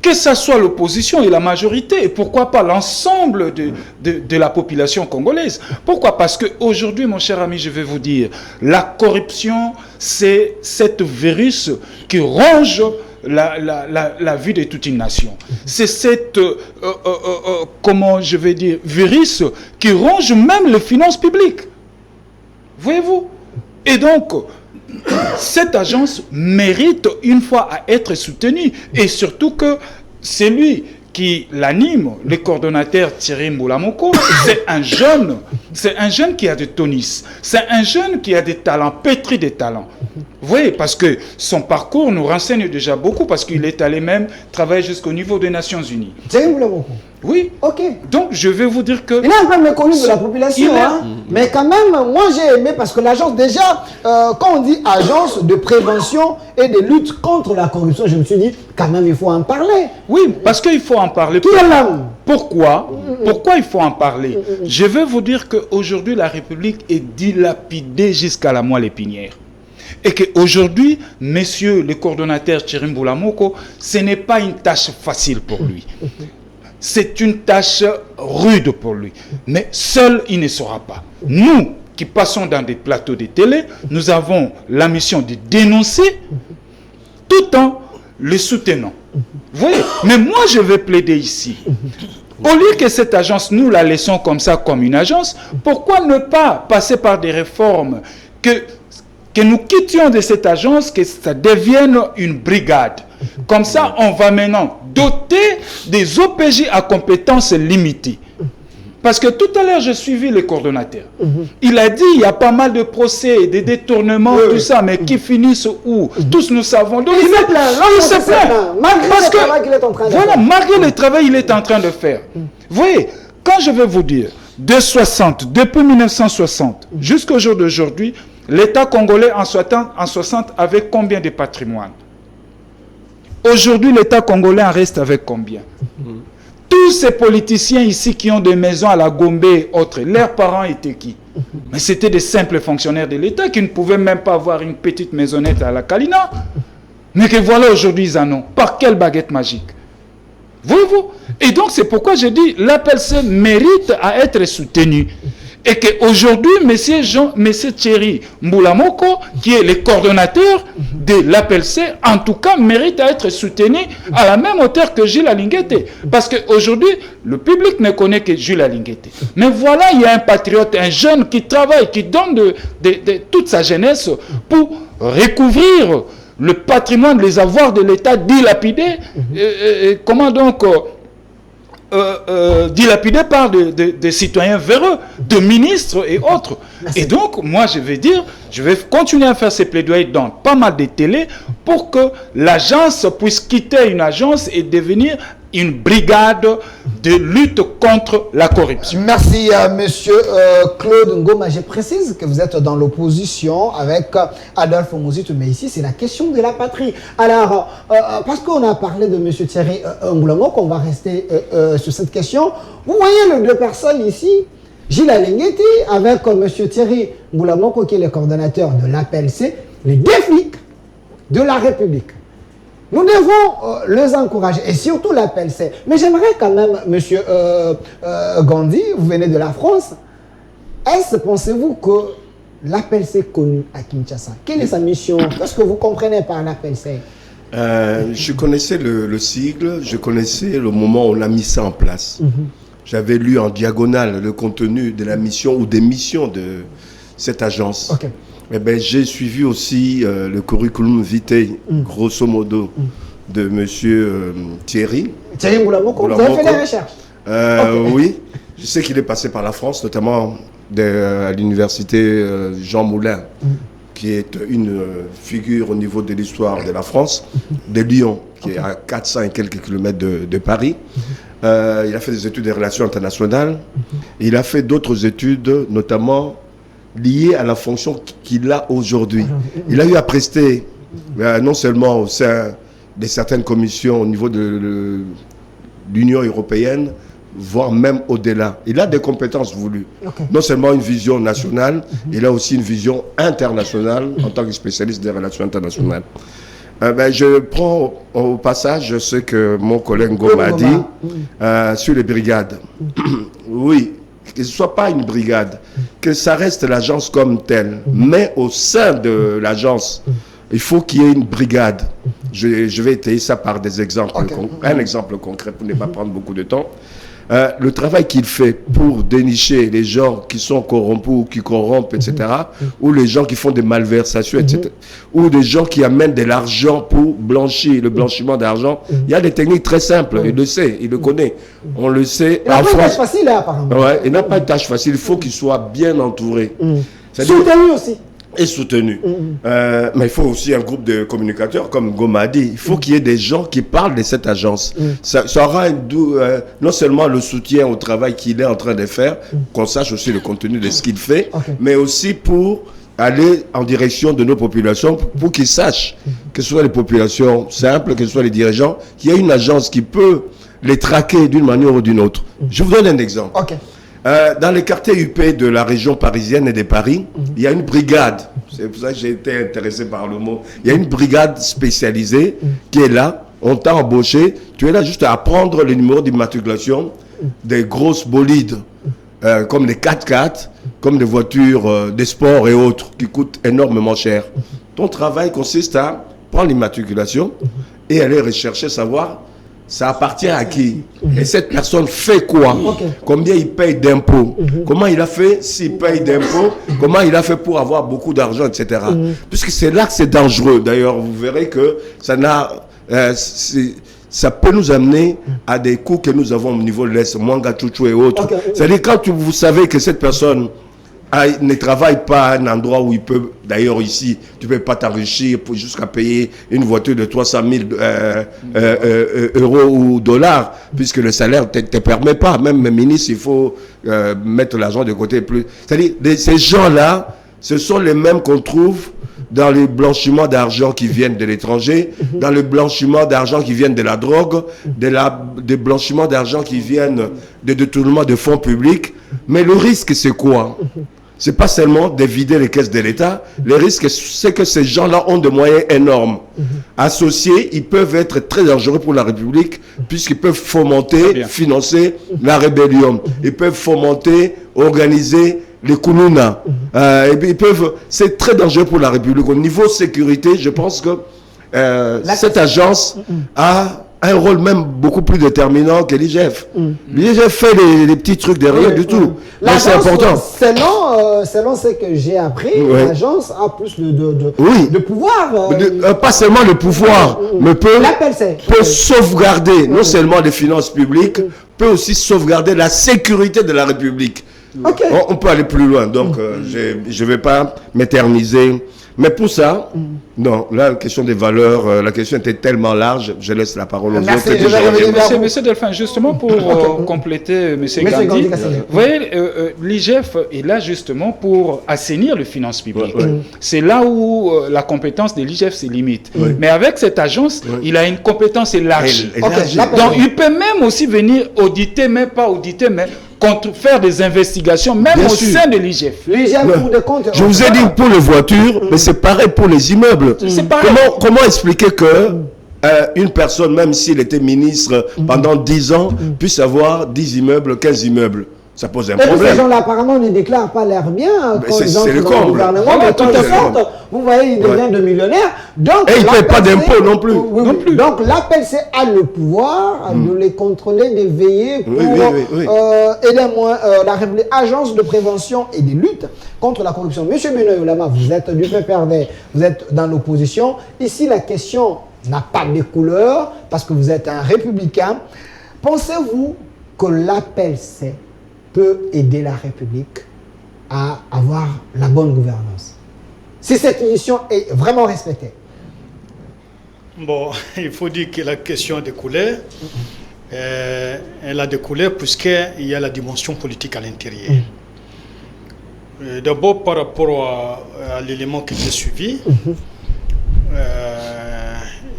que ce soit l'opposition et la majorité, et pourquoi pas l'ensemble de la population congolaise. Pourquoi? Parce qu'aujourd'hui, mon cher ami, je vais vous dire, la corruption, c'est cette virus qui ronge la vie de toute une nation. C'est cette, comment je vais dire, virus qui ronge même les finances publiques. Voyez-vous? Et donc, cette agence mérite une fois à être soutenue. Et surtout que c'est lui qui l'anime, le coordonnateur Thierry Boulamoko, c'est un jeune qui a de tonus, c'est un jeune qui a des talents, pétri de talents. Vous voyez, parce que son parcours nous renseigne déjà beaucoup, parce qu'il est allé même travailler jusqu'au niveau des Nations Unies. Thierry Boulamoko? Oui. Ok. Donc, je vais vous dire que... Il est un peu méconnu de la population, hein? Mais quand même, moi j'ai aimé, parce que l'agence, déjà, quand on dit agence de prévention et de lutte contre la corruption, je me suis dit, quand même, il faut en parler. Oui, parce qu'il faut en parler. Qui est l'homme? Pourquoi? Pourquoi il faut en parler? Je vais vous dire qu'aujourd'hui, la République est dilapidée jusqu'à la moelle épinière. Et qu'aujourd'hui, messieurs le coordonnateur Thierry Boulamoko, ce n'est pas une tâche facile pour lui. C'est une tâche rude pour lui. Mais seul, il ne saura pas. Nous, qui passons dans des plateaux de télé, nous avons la mission de dénoncer tout en le soutenant. Vous voyez? Mais moi, je vais plaider ici. Au lieu que cette agence, nous la laissons comme ça, comme une agence, pourquoi ne pas passer par des réformes que nous quittions de cette agence, que ça devienne une brigade. Comme ça, on va maintenant doter des OPJ à compétences limitées. Parce que tout à l'heure, j'ai suivi le coordonnateur. Il a dit, il y a pas mal de procès, des détournements, tout ça, mais qui finissent où? Tous nous savons. Donc, il se plaint. Malgré le travail qu'il est en train de faire. Voilà, malgré le travail qu'il est en train de faire. Vous voyez, quand je vais vous dire, depuis 1960 jusqu'au jour d'aujourd'hui, l'État congolais en 60 avait combien de patrimoine? Aujourd'hui, l'État congolais en reste avec combien? Tous ces politiciens ici qui ont des maisons à la Gombe et autres, leurs parents étaient qui? Mais c'était des simples fonctionnaires de l'État qui ne pouvaient même pas avoir une petite maisonnette à la Kalina. Mais que voilà, aujourd'hui, ils en ont. Par quelle baguette magique? Voyez-vous? Et donc, c'est pourquoi je dis, l'APLC mérite à être soutenu. Et qu'aujourd'hui, M. Thierry Mbulamoko, qui est le coordonnateur de l'APLC, en tout cas, mérite à être soutenu à la même hauteur que Jules Alinguete. Parce qu'aujourd'hui, le public ne connaît que Jules Alinguete. Mais voilà, il y a un patriote, un jeune qui travaille, qui donne de toute sa jeunesse pour recouvrir le patrimoine, les avoirs de l'État dilapidés. Comment donc dilapidés par des citoyens véreux, de ministres et autres. Et donc, moi, je vais continuer à faire ces plaidoyers dans pas mal de télés pour que l'agence puisse quitter une agence et devenir une brigade de lutte contre la corruption. Merci à monsieur Claude Ngoma. Je précise que vous êtes dans l'opposition avec Adolphe Mozitu, mais ici c'est la question de la patrie. Alors, parce qu'on a parlé de monsieur Thierry Mbulamoko, on va rester sur cette question. Vous voyez les deux personnes ici, Gilles Alinguete avec monsieur Thierry Mbulamoko qui est le coordonnateur de l'APLC, les deux flics de la République. Nous devons les encourager, et surtout l'APLC. Mais j'aimerais quand même, monsieur Gandhi, vous venez de la France, pensez-vous que l'APLC est connu à Kinshasa? Quelle est sa mission? Qu'est-ce que vous comprenez par l'APLC? Je connaissais le sigle, je connaissais le moment où on a mis ça en place. J'avais lu en diagonale le contenu de la mission ou des missions de cette agence. Okay. Eh ben, j'ai suivi aussi le curriculum vitae, grosso modo, de monsieur Thierry. Thierry Mbulamoko, vous avez fait des recherches? Oui, je sais qu'il est passé par la France, notamment à l'université Jean Moulin, qui est une figure au niveau de l'histoire de la France, de Lyon, qui est à 400 et quelques kilomètres de Paris. Il a fait des études de relations internationales. Il a fait d'autres études, notamment lié à la fonction qu'il a aujourd'hui. Il a eu à prester, non seulement au sein de certaines commissions au niveau de l'Union européenne, voire même au-delà. Il a des compétences voulues. Non seulement une vision nationale, il a aussi une vision internationale en tant que spécialiste des relations internationales. Je prends au passage ce que mon collègue Ngoma a dit sur les brigades. Oui, que ce ne soit pas une brigade, que ça reste l'agence comme telle. Mais au sein de l'agence, il faut qu'il y ait une brigade. Je vais étayer ça par des exemples. Un exemple concret pour ne pas prendre beaucoup de temps. Le travail qu'il fait pour dénicher les gens qui sont corrompus ou qui corrompent, etc., ou les gens qui font des malversations, etc., ou des gens qui amènent de l'argent pour blanchir, le blanchiment d'argent, il y a des techniques très simples, il le sait, il le connaît. On le sait. Il n'a pas une tâche facile, apparemment. Ouais, il n'a pas une tâche facile, il faut qu'il soit bien entouré. Soutenu aussi. Et soutenu. Mais il faut aussi un groupe de communicateurs, comme Ngoma a dit. Il faut qu'il y ait des gens qui parlent de cette agence. Ça aura non seulement le soutien au travail qu'il est en train de faire, qu'on sache aussi le contenu de ce qu'il fait, mais aussi pour aller en direction de nos populations, pour qu'ils sachent, que ce soit les populations simples, que ce soit les dirigeants, qu'il y a une agence qui peut les traquer d'une manière ou d'une autre. Je vous donne un exemple. Dans les quartiers UP de la région parisienne et de Paris, il y a une brigade. C'est pour ça que j'ai été intéressé par le mot. Il y a une brigade spécialisée qui est là. On t'a embauché. Tu es là juste à prendre les numéros d'immatriculation des grosses bolides, comme les 4x4, comme des voitures de sport et autres, qui coûtent énormément cher. Ton travail consiste à prendre l'immatriculation et aller rechercher, savoir ça appartient à qui? Et cette personne fait quoi? Combien il paye d'impôts? Comment il a fait s'il paye d'impôts? Comment il a fait pour avoir beaucoup d'argent, etc. Puisque c'est là que c'est dangereux. D'ailleurs, vous verrez que ça peut nous amener à des coups que nous avons au niveau de l'Est, Mwanga, Chouchou et autres. C'est-à-dire quand vous savez que cette personne ne travaille pas à un endroit où il peut, d'ailleurs ici, tu ne peux pas t'enrichir jusqu'à payer une voiture de 300 000 euros ou dollars, puisque le salaire ne te permet pas. Même le ministre, il faut mettre l'argent de côté plus. C'est-à-dire, ces gens-là, ce sont les mêmes qu'on trouve dans les blanchiments d'argent qui viennent de l'étranger, dans le blanchiment d'argent qui viennent de la drogue, des blanchiments d'argent qui viennent de détournement de fonds publics. Mais le risque, c'est quoi? C'est pas seulement de vider les caisses de l'État. Le risque, c'est que ces gens-là ont des moyens énormes. Associés, ils peuvent être très dangereux pour la République, puisqu'ils peuvent fomenter, financer la rébellion. Ils peuvent fomenter, organiser les Kounouna. C'est très dangereux pour la République. Au niveau sécurité, je pense que cette agence a un rôle même beaucoup plus déterminant que l'IGF. L'IGF fait les petits trucs derrière du tout. Mais c'est important. Selon ce que j'ai appris, l'agence a plus de pouvoir. Pas seulement le pouvoir, mais peut sauvegarder non seulement les finances publiques, peut aussi sauvegarder la sécurité de la République. Okay. On peut aller plus loin, donc je ne vais pas m'éterniser. Mais pour ça, non, là, la question des valeurs, la question était tellement large, je laisse la parole aux autres. Monsieur Delphin, justement pour compléter M. Gandhi, vous voyez, l'IGF est là justement pour assainir les finances publiques. C'est là où la compétence de l'IGF se limite. Mais avec cette agence, il a une compétence élargie. Donc il peut même aussi venir auditer, mais pas auditer, mais faire des investigations, même au sein de l'IGF. Je vous ai dit pour les voitures, mais c'est pareil pour les immeubles. Comment expliquer que une personne, même s'il était ministre pendant 10 ans, puisse avoir 10 immeubles, 15 immeubles? Ça pose un problème. Ces gens-là, apparemment, ne déclarent pas l'air bien. C'est le comble. Vous voyez, ils deviennent de millionnaires. Donc, et ils ne paient pas d'impôts non plus. Donc, l'appel, c'est à le pouvoir, de les contrôler, de veiller pour aider la Agence de prévention et de lutte contre la corruption. Monsieur Benoît Lama, vous êtes du PPRD, vous êtes dans l'opposition. Ici, la question n'a pas de couleur parce que vous êtes un républicain. Pensez-vous que l'appel, c'est peut aider la République à avoir la bonne gouvernance, si cette mission est vraiment respectée? Bon, il faut dire que la question a découlé. Elle a découlé puisqu'il y a la dimension politique à l'intérieur. D'abord, par rapport à l'élément qui est suivi,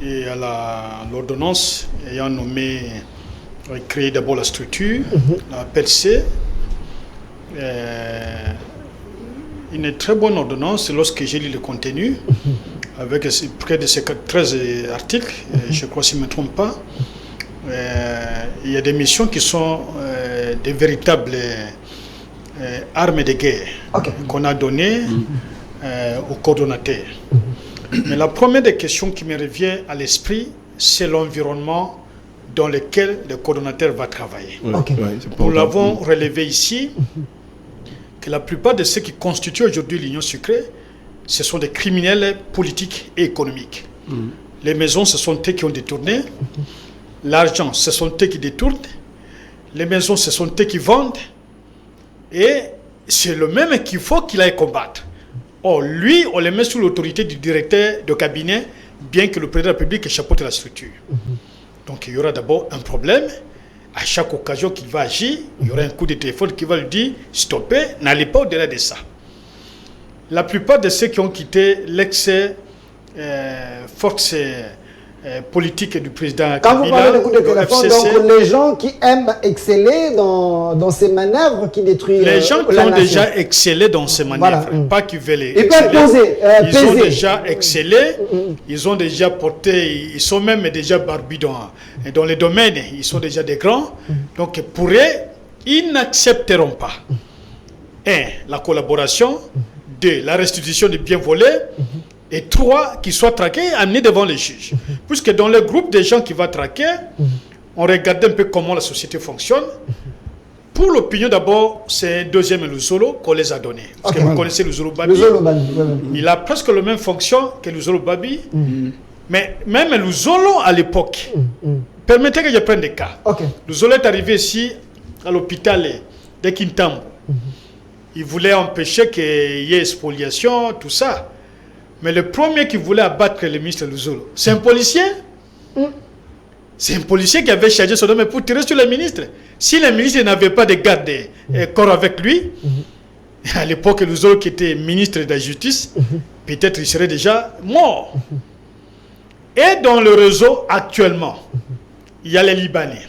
et à l'ordonnance ayant créé d'abord la structure, la PLC, une très bonne ordonnance. Lorsque j'ai lu le contenu, avec près de 13 articles, je crois si je ne me trompe pas, il y a des missions qui sont des véritables armes de guerre qu'on a données aux coordonnateurs. Mais la première des questions qui me revient à l'esprit, c'est l'environnement dans lequel le coordonnateur va travailler. Nous l'avons relevé ici, que la plupart de ceux qui constituent aujourd'hui l'Union sucrée, ce sont des criminels politiques et économiques. Les maisons, ce sont eux qui ont détourné. L'argent, ce sont eux qui détournent. Les maisons, ce sont eux qui vendent. Et c'est le même qu'il faut qu'il aille combattre. Or, lui, on le met sous l'autorité du directeur de cabinet, bien que le président de la République chapeaute la structure. Donc, il y aura d'abord un problème. À chaque occasion qu'il va agir, il y aura un coup de téléphone qui va lui dire « Stoppez, n'allez pas au-delà de ça ». La plupart de ceux qui ont quitté l'ex-force politique du président Quand vous parlez de coup de téléphone, donc les gens qui aiment exceller dans ces manœuvres qui détruisent les gens qui ont déjà excellé dans ces manœuvres, pas qui veulent exceller. Ils ont déjà excellé, ils ont déjà porté, ils sont même déjà barbus dans les domaines, ils sont déjà des grands. Donc pour eux, ils n'accepteront pas 1. La collaboration, 2. La restitution des biens volés, et 3, qu'ils soient traqués et amenés devant les juges. Puisque dans le groupe des gens qui vont traquer, on regarde un peu comment la société fonctionne. Pour l'opinion, d'abord, c'est un deuxième Luzolo qu'on les a donné. Parce que vous connaissez Luzolo Babi. Il a presque la même fonction que Luzolo Babi. Mais même Luzolo, à l'époque, permettez que je prenne des cas. Luzolo est arrivé ici, à l'hôpital de Kintambo. il voulait empêcher qu'il y ait spoliation, tout ça. Mais le premier qui voulait abattre le ministre Luzolo, c'est un policier. C'est un policier qui avait chargé son homme pour tirer sur le ministre. Si le ministre n'avait pas de garde corps avec lui, à l'époque, Luzolo qui était ministre de la Justice, peut-être il serait déjà mort. Et dans le réseau, actuellement, il y a les Libanais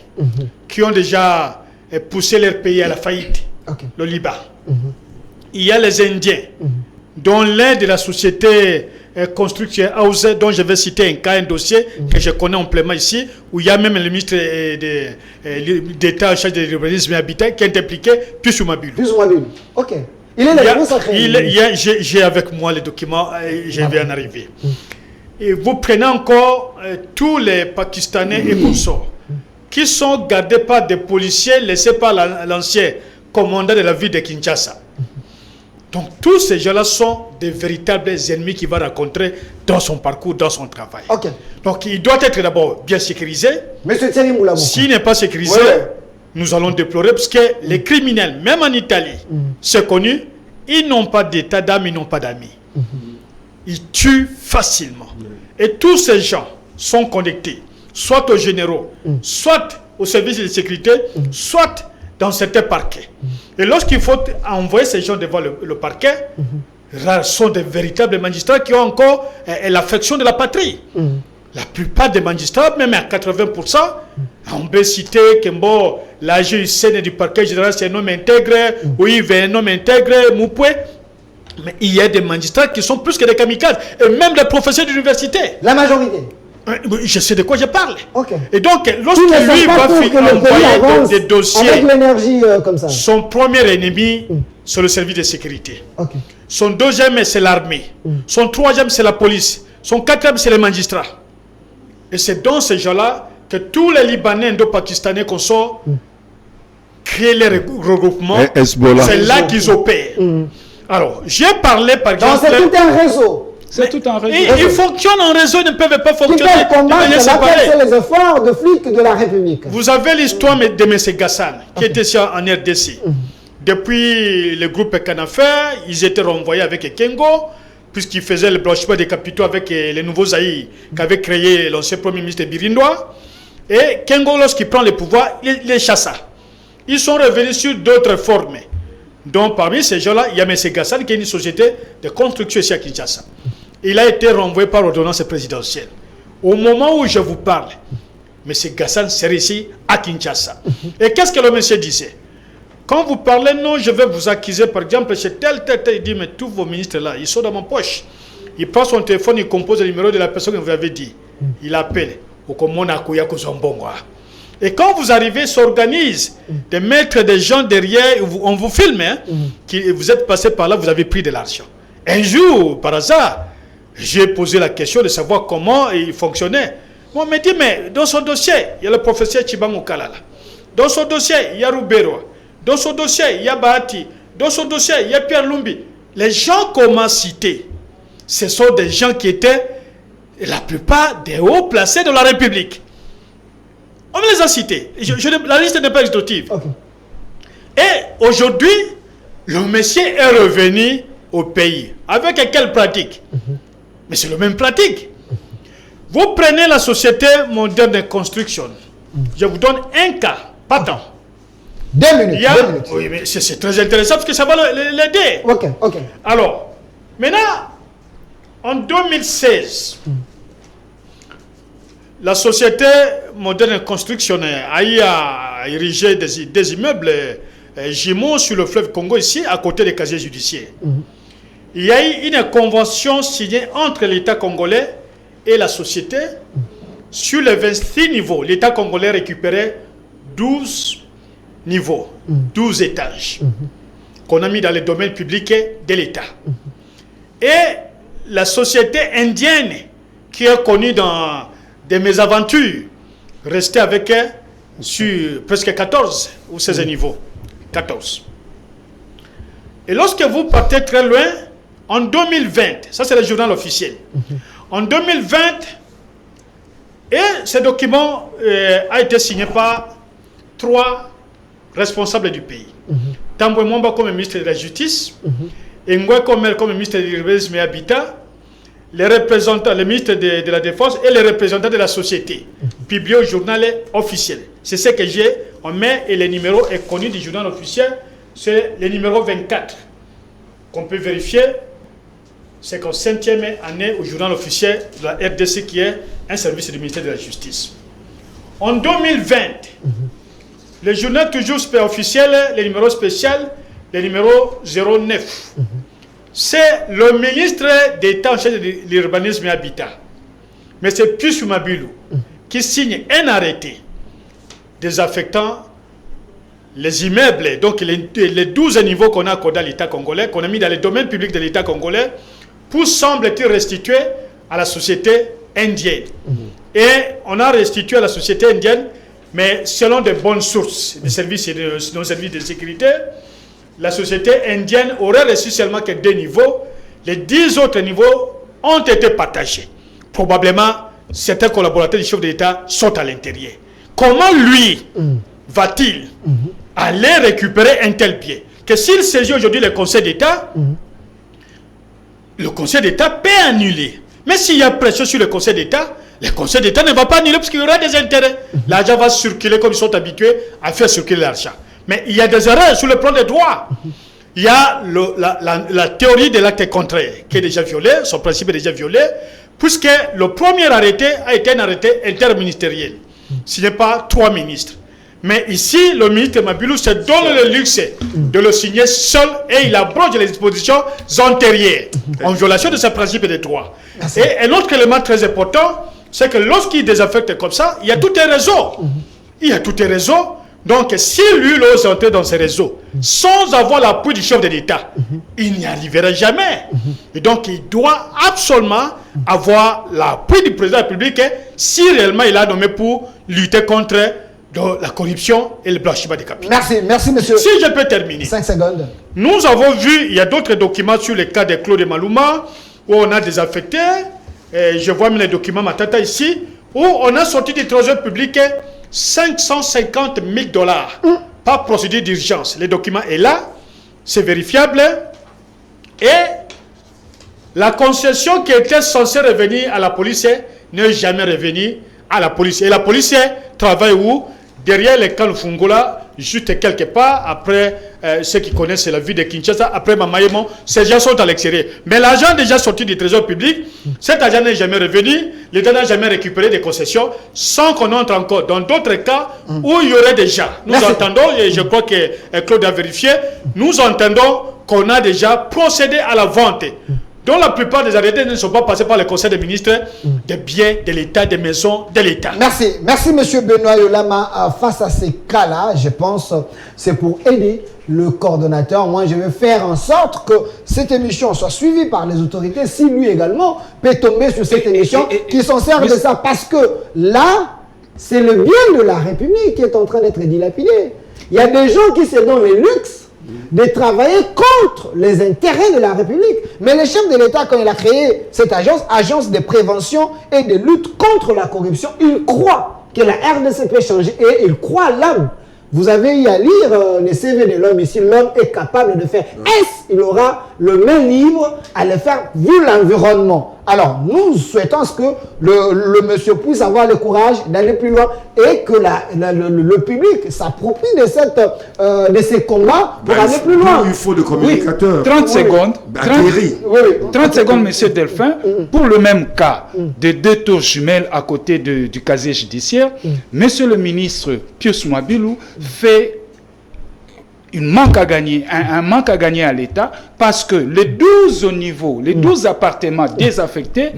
qui ont déjà poussé leur pays à la faillite, le Liban. Il y a les Indiens, dont l'un de la société Construction House, dont je vais citer un cas, un dossier que je connais amplement ici, où il y a même le ministre d'État en charge de l'urbanisme et habitat qui est impliqué, puis sur ma bulle. Ok. Il est là, j'ai avec moi les documents, je vais en arriver. Et vous prenez encore tous les Pakistanais et consorts qui sont gardés par des policiers laissés par l'ancien commandant de la ville de Kinshasa. Donc tous ces gens-là sont des véritables ennemis qu'il va rencontrer dans son parcours, dans son travail. Donc il doit être d'abord bien sécurisé. S'il n'est pas sécurisé, nous allons déplorer parce que les criminels, même en Italie, c'est connu, ils n'ont pas d'état d'âme, ils n'ont pas d'amis. Ils tuent facilement. Et tous ces gens sont connectés, soit aux généraux, soit au service de sécurité, soit dans certains parquets. Et lorsqu'il faut envoyer ces gens devant le parquet, rares sont des véritables magistrats qui ont encore l'affection de la patrie. La plupart des magistrats, même à 80%, on peut citer Kembo, la GUCN du parquet général, c'est un homme intègre, oui, un homme intègre, Moupoué. Mais il y a des magistrats qui sont plus que des kamikazes, et même des professeurs d'université. La majorité. Je sais de quoi je parle. Et donc, lorsqu'il lui va envoyer des dossiers, avec l'énergie comme ça. Son premier ennemi, c'est le service de sécurité. Son deuxième, c'est l'armée. Son troisième, c'est la police. Son quatrième, c'est les magistrats. Et c'est dans ces gens-là que tous les Libanais indo-pakistanais qu'on sort créent les regroupements. C'est là qu'ils opèrent. Alors, j'ai parlé par exemple... C'est tout un réseau. C'est tout un réseau. Ils fonctionnent en réseau, ils ne peuvent pas fonctionner. C'est les efforts de flics de la République. Vous avez l'histoire de M. Gassan, qui était ici en RDC. Depuis le groupe Kanafer, ils étaient renvoyés avec Kengo, puisqu'ils faisaient le blanchiment des capitaux avec les nouveaux Zaï qu'avait créé l'ancien premier ministre Birindois. Et Kengo, lorsqu'il prend le pouvoir, il les chassa. Ils sont revenus sur d'autres formes. Donc parmi ces gens-là, il y a M. Gassan qui est une société de construction ici à Kinshasa. Il a été renvoyé par ordonnance présidentielle. Au moment où je vous parle, M. Gassan serait ici à Kinshasa. Et qu'est-ce que le monsieur disait? Quand vous parlez, non, je vais vous accuser, par exemple, chez tel, il dit, mais tous vos ministres là, ils sont dans mon poche. Il prend son téléphone, il compose le numéro de la personne que vous avez dit. Il appelle. Et quand vous arrivez, s'organise de mettre des gens derrière, on vous filme, vous êtes passé par là, vous avez pris de l'argent. Un jour, par hasard, j'ai posé la question de savoir comment il fonctionnait. Moi, on me dit, mais dans son dossier, il y a le professeur Chibango Kalala. Dans son dossier, il y a Roubero. Dans son dossier, il y a Bahati. Dans son dossier, il y a Pierre Lumbi. Les gens qu'on m'a cités, ce sont des gens qui étaient la plupart des hauts placés de la République. On me les a cités. La liste n'est pas exhaustive. Et aujourd'hui, le monsieur est revenu au pays. Avec quelle pratique? Mais c'est la même pratique. Vous prenez la société moderne de construction. Je vous donne un cas, pas tant. 2 minutes. Oui, mais c'est très intéressant parce que ça va l'aider. Alors, maintenant, en 2016, la société moderne construction a érigé des immeubles jumeaux sur le fleuve Congo ici, à côté des casiers judiciaires. Il y a eu une convention signée entre l'État congolais et la société. Sur les 26 niveaux, l'État congolais récupérait 12 niveaux, 12 étages qu'on a mis dans le domaine public de l'État. Et la société indienne, qui est connue dans des mésaventures, restait avec elle sur presque 14 ou 16 niveaux. 14. Et lorsque vous partez très loin, en 2020, ça c'est le journal officiel, en 2020, et ce document a été signé par 3 responsables du pays. Tambwe Mwamba comme ministre de la Justice, et Ngwe Komel comme ministre de l'Urbanisme et Habitat, les représentants, le ministre de la Défense et les représentants de la société, publiés au journal officiel. C'est ce que j'ai en main et le numéro est connu du journal officiel, c'est le numéro 24 qu'on peut vérifier. C'est qu'en 5e année au journal officiel de la RDC qui est un service du ministère de la Justice. En 2020, le journal toujours officiel, le numéro spécial, le numéro 09. C'est le ministre d'État en charge de l'urbanisme et habitat, M. Pius Mabilou, qui signe un arrêté désaffectant les immeubles, donc les 12 niveaux qu'on a accordés à l'État congolais, qu'on a mis dans le domaine public de l'État congolais, pour, semble-t-il, restituer à la société indienne. Et on a restitué à la société indienne, mais selon de bonnes sources, nos services de sécurité, la société indienne aurait reçu seulement que 2 niveaux. Les 10 autres niveaux ont été partagés. Probablement, certains collaborateurs du chef de l'État sont à l'intérieur. Comment lui va-t-il aller récupérer un tel bien? Que s'il saisit aujourd'hui le Conseil d'État, le Conseil d'État peut annuler. Mais s'il y a pression sur le Conseil d'État, le Conseil d'État ne va pas annuler parce qu'il y aura des intérêts. L'argent va circuler comme ils sont habitués à faire circuler l'argent. Mais il y a des erreurs sur le plan des droits. Il y a la théorie de l'acte contraire qui est déjà violée, son principe est déjà violé, puisque le premier arrêté a été un arrêté interministériel. Ce n'est pas 3 ministres. Mais ici, le ministre Mabilou se donne le luxe de le signer seul et il abroge les dispositions antérieures en violation de ce principe des droits. Et un autre élément très important, c'est que lorsqu'il désaffecte comme ça, il y a tout un réseau. Il y a tout un réseau. Donc, si lui ose entrer dans ces réseaux sans avoir l'appui du chef de l'État, il n'y arrivera jamais. Et donc, il doit absolument avoir l'appui du président de la République si réellement il a nommé pour lutter contre la corruption et le blanchiment des capitaux. Merci monsieur. Si je peux terminer. 5 secondes. Nous avons vu, il y a d'autres documents sur le cas de Claude Maluma, où on a désaffecté, et je vois même les documents Matata ici, où on a sorti du trésor public 550 000 $, par procédure d'urgence. Le document est là, c'est vérifiable, et la concession qui était censée revenir à la police n'est jamais revenue à la police. Et la police travaille où? Derrière les camps Fungola, juste quelque part, après ceux qui connaissent la vie de Kinshasa, après Mamayemo, ces gens sont à l'extérieur. Mais l'argent déjà sorti du trésor public, cet argent n'est jamais revenu, l'État n'a jamais récupéré des concessions, sans qu'on entre encore dans d'autres cas où il y aurait déjà. Nous entendons, et je crois que Claude a vérifié, nous entendons qu'on a déjà procédé à la vente, dont la plupart des arrêtés ne sont pas passés par le Conseil des ministres, des biens de l'État, des maisons de l'État. Merci monsieur Benoît Yolama. Face à ces cas-là, je pense c'est pour aider le coordonnateur. Moi, je vais faire en sorte que cette émission soit suivie par les autorités, si lui également peut tomber sur cette émission qui s'en sert de ça. Parce que là, c'est le bien de la République qui est en train d'être dilapidé. Il y a des gens qui se donnent le luxe de travailler contre les intérêts de la République. Mais le chef de l'État, quand il a créé cette agence de prévention et de lutte contre la corruption, il croit que la RDC peut changer et il croit à l'homme. Vous avez eu à lire le CV de l'homme ici. L'homme est capable de faire. Est-ce qu'il aura le main libre à le faire vu l'environnement? Alors, nous souhaitons que le monsieur puisse avoir le courage d'aller plus loin et que le public s'approprie de ces combats pour aller plus loin. Il faut de communicateurs. 30 secondes. 30 secondes, monsieur Delphin. Pour le même cas de 2 tours jumelles à côté du casier judiciaire, monsieur le ministre Pius Mabilou fait un manque à gagner à l'État parce que les 12 niveaux, les 12 appartements désaffectés,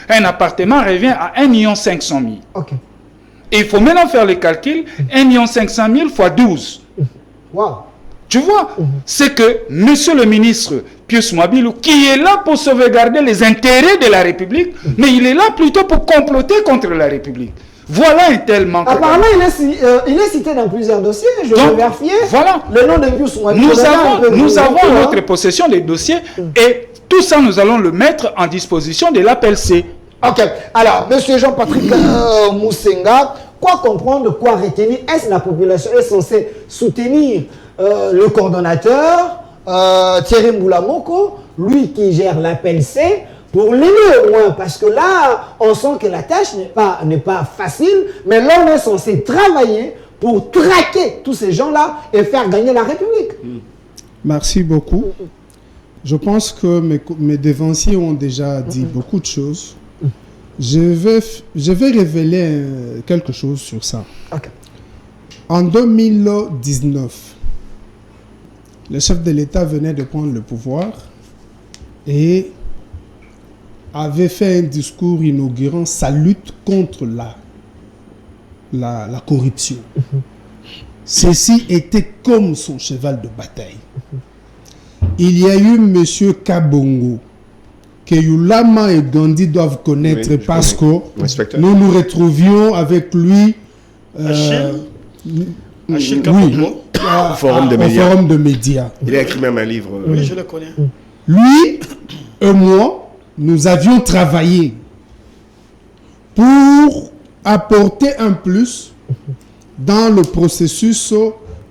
un appartement revient à 1 500 000. Okay. Et il faut maintenant faire le calcul, 1 500 000 fois 12. Wow. Tu vois, c'est que monsieur le ministre Pius Mabilou, qui est là pour sauvegarder les intérêts de la République, mais il est là plutôt pour comploter contre la République. Voilà un tel manque. Apparemment, il est cité dans plusieurs dossiers. Je vais vérifier. Voilà. Le nom de Pius Mabilou. Nous avons en notre possession les dossiers et tout ça, nous allons le mettre en disposition de l'APLC. Ok. Alors, monsieur Jean-Patrick Moussenga, quoi comprendre, quoi retenir? Est-ce que la population est censée soutenir le coordonnateur, Thierry Mboulamoko, lui qui gère l'appel C, pour l'aider au moins, parce que là, on sent que la tâche n'est pas facile, mais là, on est censé travailler pour traquer tous ces gens-là et faire gagner la République. Merci beaucoup. Je pense que mes devanciers ont déjà dit beaucoup de choses. Je vais révéler quelque chose sur ça. Okay. En 2019, le chef de l'État venait de prendre le pouvoir et avait fait un discours inaugurant sa lutte contre la corruption. Ceci était comme son cheval de bataille. Il y a eu M. Kabongo, que Yulama et Gandhi doivent connaître parce que nous nous retrouvions avec lui au forum de médias. Il a écrit même un livre. Oui, je le connais. Lui et moi, nous avions travaillé pour apporter un plus dans le processus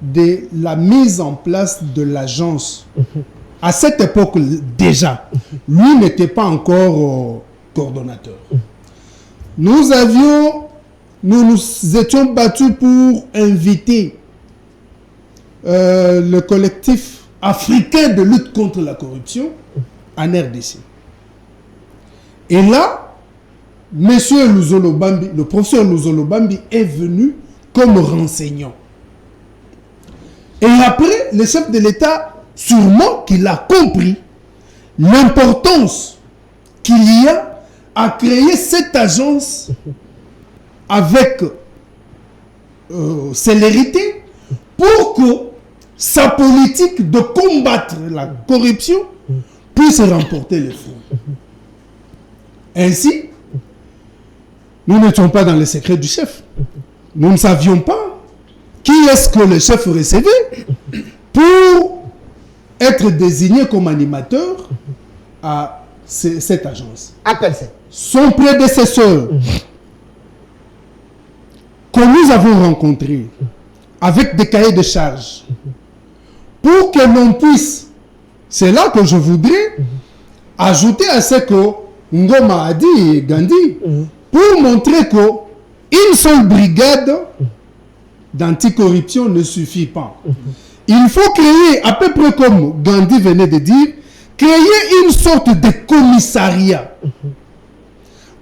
de la mise en place de l'agence. À cette époque déjà, lui n'était pas encore coordonnateur. Nous nous étions battus pour inviter le collectif africain de lutte contre la corruption en RDC. Et là, monsieur Luzolo Bambi, le professeur Luzolo Bambi est venu comme renseignant. Et après, le chef de l'État, sûrement qu'il a compris l'importance qu'il y a à créer cette agence avec célérité pour que sa politique de combattre la corruption puisse remporter les fonds. Ainsi, nous n'étions pas dans les secrets du chef. Nous ne savions pas qui est-ce que le chef recevait pour être désigné comme animateur à cette agence. Appelle ça. Son prédécesseur, que nous avons rencontré avec des cahiers de charges, pour que l'on puisse, c'est là que je voudrais ajouter à ce que Ngoma a dit et Gandhi, pour montrer qu'une seule brigade d'anticorruption ne suffit pas. Il faut créer, à peu près comme Gandhi venait de dire, créer une sorte de commissariat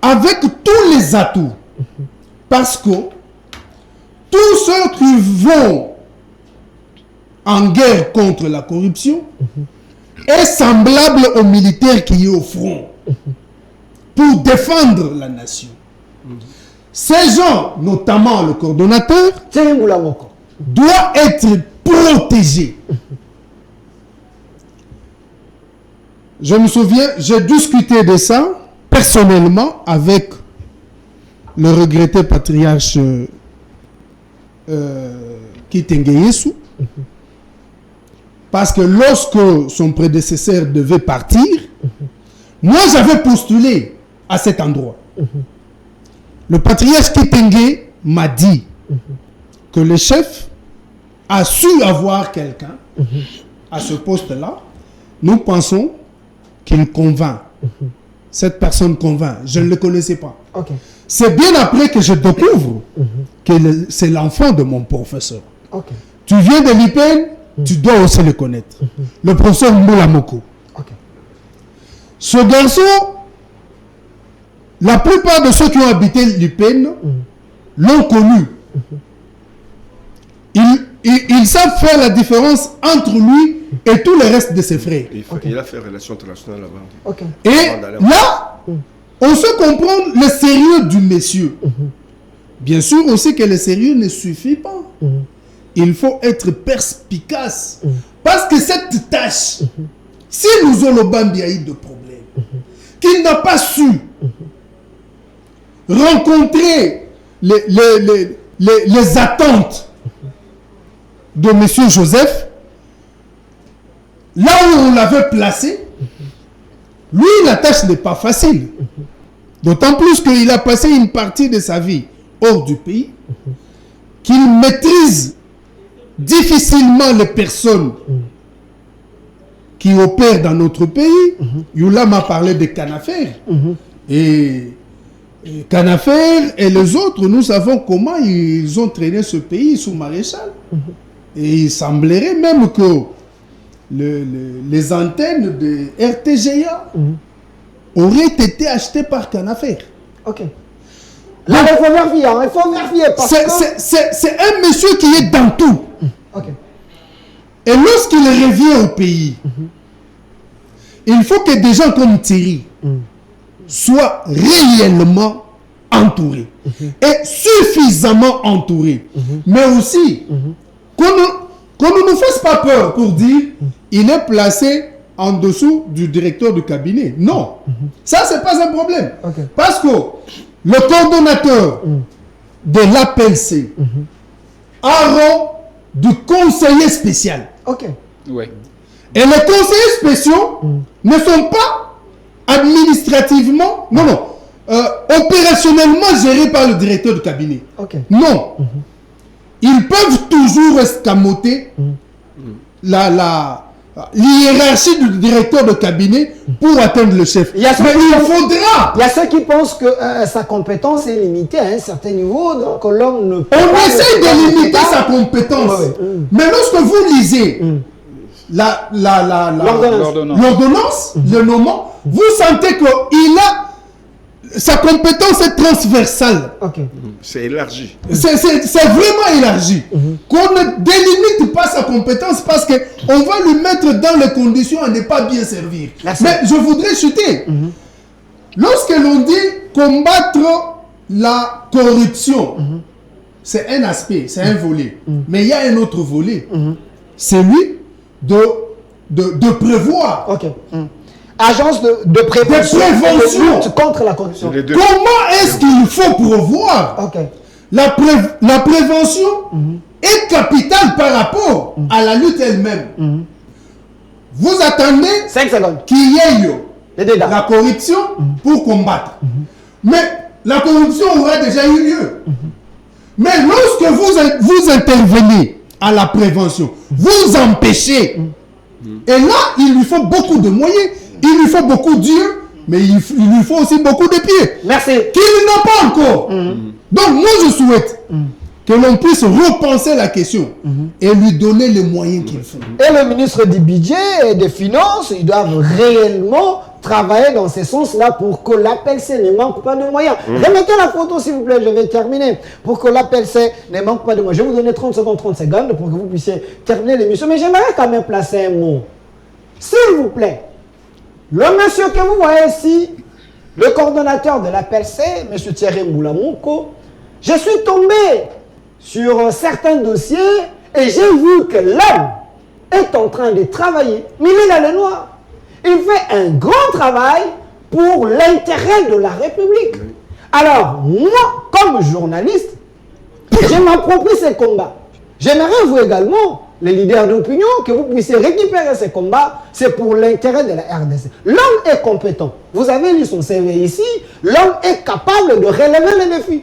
avec tous les atouts. Parce que tous ceux qui vont en guerre contre la corruption est semblable aux militaires qui sont au front pour défendre la nation. Ces gens, notamment le coordonnateur, doit être protégé. Je me souviens, j'ai discuté de ça personnellement avec le regretté patriarche Kitenge Yesu, parce que lorsque son prédécesseur devait partir, moi j'avais postulé à cet endroit. Le patriarche Kitenge m'a dit que le chef a su avoir quelqu'un à ce poste-là. Nous pensons qu'il convainc. Cette personne convainc. Je ne le connaissais pas. Okay. C'est bien après que je découvre que c'est l'enfant de mon professeur. Okay. Tu viens de l'IPEN, tu dois aussi le connaître. Le professeur Mboulamoko. Okay. Ce garçon, la plupart de ceux qui ont habité l'IPEN l'ont connu. Ils savent faire la différence entre lui et tout le reste de ses frères. Il a fait relations internationales là-bas. Okay. Et là, on se comprend le sérieux du monsieur. Bien sûr aussi que le sérieux ne suffit pas. Il faut être perspicace. Parce que cette tâche, si nous avons Bambi a eu de problèmes, qu'il n'a pas su rencontrer les attentes de M. Joseph, là où on l'avait placé, lui, la tâche n'est pas facile. D'autant plus qu'il a passé une partie de sa vie hors du pays, qu'il maîtrise difficilement les personnes qui opèrent dans notre pays. Youla m'a parlé de Canafer. Et Canafer et les autres, nous savons comment ils ont traîné ce pays sous maréchal. Et il semblerait même que les antennes de RTGA auraient été achetées par Canafer. Ok. Là, il faut vérifier, hein, il faut vérifier. C'est un monsieur qui est dans tout. Ok. Et lorsqu'il revient au pays, il faut que des gens comme Thierry soient réellement entourés. Et suffisamment entourés. Mais aussi, qu'on ne nous fasse pas peur pour dire il est placé en dessous du directeur du cabinet. Non. Ça, c'est pas un problème. Parce que le coordonnateur de l'APLC a rang du conseiller spécial. Ok. Ouais. Et les conseillers spéciaux ne sont pas administrativement, opérationnellement gérés par le directeur du cabinet. Non. Ils peuvent toujours escamoter l'hiérarchie du directeur de cabinet pour atteindre le chef. Mais il faudra. Il y a ceux qui pensent que sa compétence est limitée à un certain niveau, donc l'homme ne peut On essaie de limiter sa compétence. Mais lorsque vous lisez l'ordonnance, le nommant, vous sentez qu'il a sa compétence est transversale. C'est élargi. C'est vraiment élargi. Qu'on ne délimite pas sa compétence parce qu'on va lui mettre dans les conditions à ne pas bien servir. Mais je voudrais chuter. Lorsque l'on dit combattre la corruption, c'est un aspect, c'est un volet. Mais il y a un autre volet. C'est lui de prévoir. Agence de prévention, de lutte contre la corruption. Comment est-ce qu'il faut prévoir? La prévention est capitale par rapport à la lutte elle-même. Vous attendez 5 secondes qu'il y ait la corruption pour combattre. Mais la corruption aura déjà eu lieu. Mais lorsque vous intervenez à la prévention, vous empêchez. Et là, il lui faut beaucoup de moyens. Il lui faut beaucoup d'yeux, mais il lui faut aussi beaucoup de pieds. Merci. Qu'il n'a pas encore. Donc moi je souhaite que l'on puisse repenser la question et lui donner les moyens qu'il faut. Et le ministre du Budget et des Finances, ils doivent réellement travailler dans ce sens-là pour que l'APLC ne manque pas de moyens. Remettez la photo s'il vous plaît, je vais terminer. Pour que l'APLC ne manque pas de moyens. Je vais vous donner 30 secondes pour que vous puissiez terminer l'émission. Mais j'aimerais quand même placer un mot. S'il vous plaît. Le monsieur que vous voyez ici, le coordonnateur de l'APLC, M. Thierry Moulamoko, je suis tombé sur certains dossiers et j'ai vu que l'homme est en train de travailler, mais il est dans le noir. Il fait un grand travail pour l'intérêt de la République. Alors, moi, comme journaliste, je m'approprie ces combats. J'aimerais vous également, les leaders d'opinion, que vous puissiez récupérer ces combats. C'est pour l'intérêt de la RDC. L'homme est compétent. Vous avez lu son CV ici. L'homme est capable de relever les défis.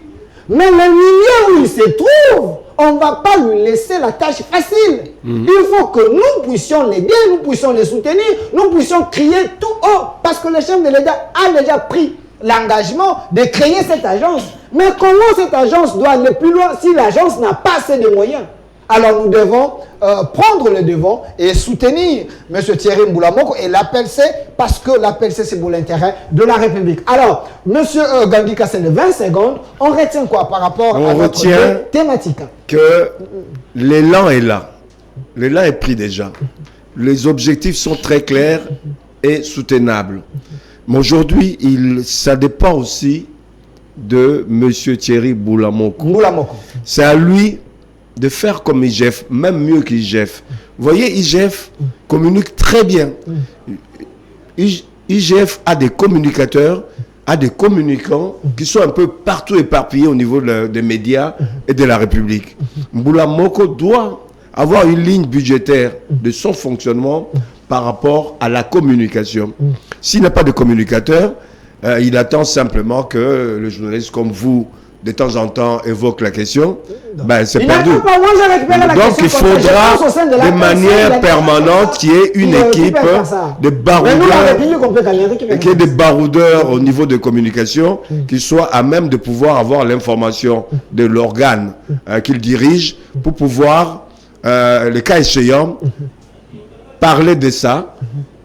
Mais le milieu où il se trouve, on ne va pas lui laisser la tâche facile. Il faut que nous puissions l'aider, nous puissions les soutenir, nous puissions crier tout haut. Parce que le chef de l'État a déjà pris l'engagement de créer cette agence. Mais comment cette agence doit aller plus loin si l'agence n'a pas assez de moyens? Alors nous devons prendre le devant et soutenir M. Thierry Moulamoko et l'APLC parce que l'APLC c'est pour l'intérêt de la République. Alors, M. Gandhi Kassé de 20 secondes, on retient quoi par rapport à notre thématique? Que l'élan est là. L'élan est pris déjà. Les objectifs sont très clairs et soutenables. Mais aujourd'hui, ça dépend aussi de M. Thierry Moulamoko. C'est à lui de faire comme IGF, même mieux qu'IGF. Vous voyez, IGF communique très bien. IGF a des communicateurs, a des communicants qui sont un peu partout éparpillés au niveau des médias et de la République. Moulamoko doit avoir une ligne budgétaire de son fonctionnement par rapport à la communication. S'il n'a pas de communicateur, il attend simplement que le journaliste comme vous de temps en temps évoque la question, ben c'est perdu. Donc il faudra de manière permanente qu'il y ait une équipe de baroudeurs au niveau de communication qui soit à même de pouvoir avoir l'information de l'organe qu'il dirige pour pouvoir, le cas échéant, parler de ça,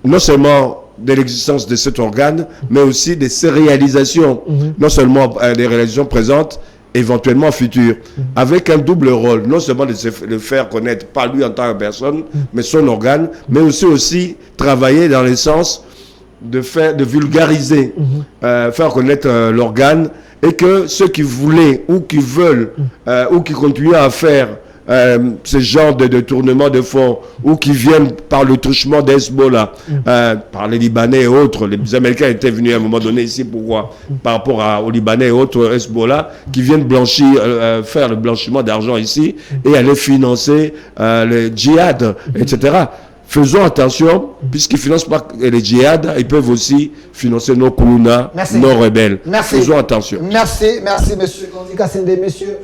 non seulement de l'existence de cet organe, mais aussi de ses réalisations, non seulement des réalisations présentes, éventuellement futures, avec un double rôle, non seulement de le faire connaître, pas lui en tant que personne, mais son organe, mais aussi travailler dans le sens de vulgariser, faire connaître l'organe, et que ceux qui voulaient ou qui veulent ou qui continuent à faire ce genre de détournement de fonds ou qui viennent par le truchement d'Hezbollah, par les Libanais et autres. Les Américains étaient venus à un moment donné ici, pourquoi? Par rapport aux Libanais et autres Hezbollah qui viennent faire le blanchiment d'argent ici et aller financer le djihad, etc. Faisons attention, puisqu'ils ne financent pas les djihad, ils peuvent aussi financer nos Koulouna, nos rebelles. Merci. Faisons attention. Merci, monsieur Gondi Kassende, monsieur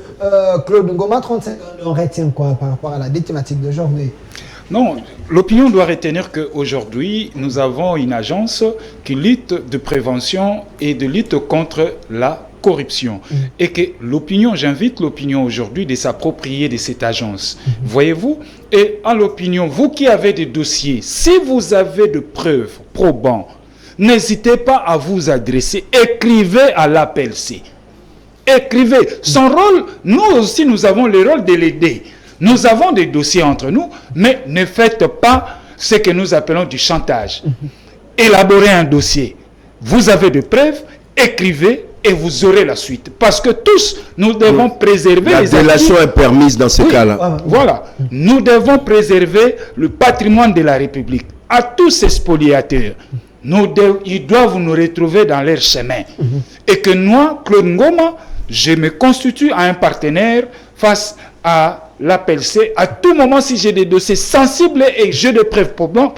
Claude Ngoma, 35 ans. On retient quoi par rapport à la thématique d'aujourd'hui? Non, l'opinion doit retenir qu'aujourd'hui, nous avons une agence qui lutte de prévention et de lutte contre la corruption. Et que l'opinion, j'invite l'opinion aujourd'hui de s'approprier de cette agence. Voyez-vous? Et en l'opinion, vous qui avez des dossiers, si vous avez de preuves probantes, n'hésitez pas à vous adresser. Écrivez à l'APLC. Écrivez. Son rôle, nous aussi, nous avons le rôle de l'aider. Nous avons des dossiers entre nous, mais ne faites pas ce que nous appelons du chantage. Élaborez un dossier. Vous avez des preuves, écrivez et vous aurez la suite. Parce que tous, nous devons préserver la délation est permise dans ces cas-là. Voilà. Nous devons préserver le patrimoine de la République. À tous ces spoliateurs, ils doivent nous retrouver dans leur chemin. Et que moi, Claude Ngoma, je me constitue à un partenaire face à l'APLC. À tout moment, si j'ai des dossiers sensibles et j'ai des preuves probantes,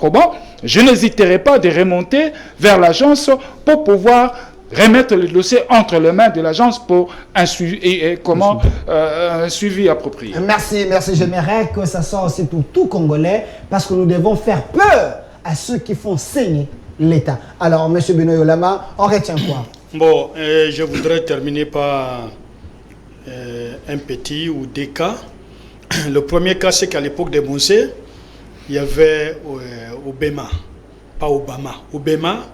je n'hésiterai pas de remonter vers l'agence pour pouvoir remettre le dossier entre les mains de l'agence pour un suivi, un suivi approprié. Merci. J'aimerais que ça soit aussi pour tout Congolais, parce que nous devons faire peur à ceux qui font saigner l'État. Alors, M. Benoît Yolama, on retient quoi? Bon, je voudrais terminer par un petit ou des cas. Le premier cas, c'est qu'à l'époque de Mosé, il y avait Obama, pas Obama, Obama,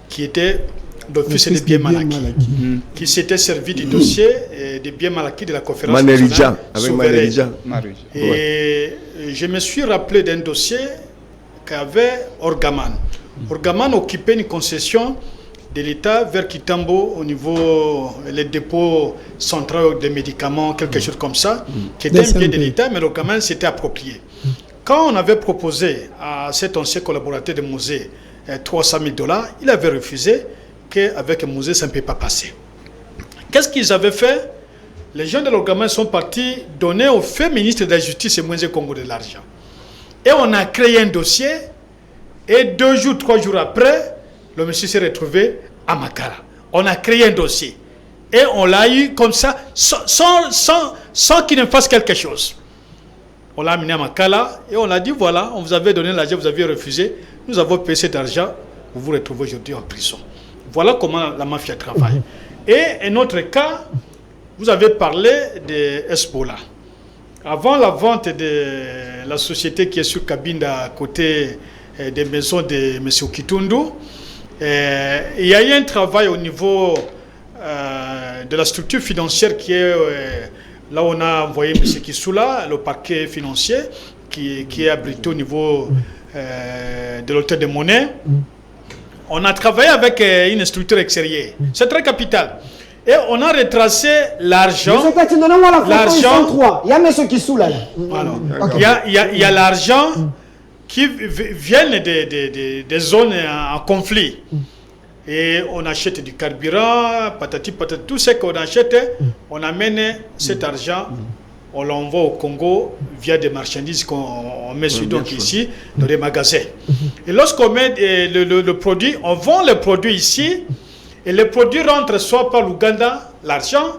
qui était d'office des biens mal acquis, qui s'était servi du dossier des biens mal acquis de la conférence nationale souveraine. Et je me suis rappelé d'un dossier qu'avait Orgaman. Orgaman occupait une concession de l'État vers Kitambo au niveau des dépôts centraux des médicaments, quelque chose comme ça, qui était un bien de l'État, mais Orgaman s'était approprié. Quand on avait proposé à cet ancien collaborateur de Mosé $300 000, il avait refusé, qu'avec Mosé, ça ne peut pas passer. Qu'est-ce qu'ils avaient fait? Les gens de l'Orgaman sont partis donner au fait ministre de la Justice et Moïse Congo de l'argent. Et on a créé un dossier, et 2 jours, 3 jours après, le monsieur s'est retrouvé à Makala. On a créé un dossier. Et on l'a eu comme ça, sans qu'il ne fasse quelque chose. On l'a amené à Makala, et on a dit, voilà, on vous avait donné l'argent, vous aviez refusé, nous avons payé cet argent, vous vous retrouvez aujourd'hui en prison. Voilà comment la mafia travaille. Et un autre cas, vous avez parlé de Hezbollah. Avant la vente de la société qui est sur Cabinda, à côté des maisons de M. Kitundu, il y a eu un travail au niveau de la structure financière qui est là où on a envoyé M. Kissoula, le parquet financier, qui est abrité au niveau de l'hôtel de monnaie. On a travaillé avec une structure extérieure. C'est très capital. Et on a retracé l'argent. Il y a M. Kissoula là. Il y a l'argent qui vient des zones en conflit. Et on achète du carburant, patati, tout ce qu'on achète, on amène cet argent, on l'envoie au Congo via des marchandises qu'on met donc ici dans les magasins. Et lorsqu'on met le produit, on vend le produit ici, et le produit rentre soit par l'Ouganda, l'argent,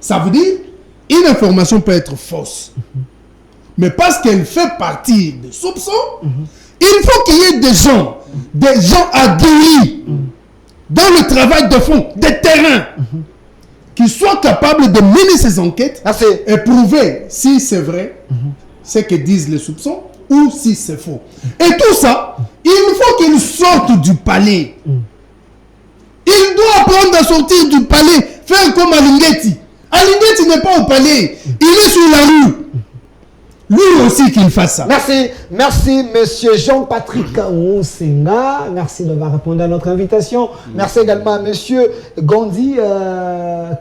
Ça veut dire, une information peut être fausse. Mais parce qu'elle fait partie des soupçons, il faut qu'il y ait des gens aguerris dans le travail de fond, des terrains, qui soient capables de mener ces enquêtes et prouver si c'est vrai ce que disent les soupçons ou si c'est faux. Et tout ça, il faut qu'il sorte du palais. Il doit apprendre à sortir du palais, faire comme Alingeti. Alingeti n'est pas au palais, il est sur la rue. Lui aussi qu'il fasse ça. Merci monsieur Jean-Patrick Moussenga. Merci d'avoir répondu à notre invitation. Merci également à monsieur Gandhi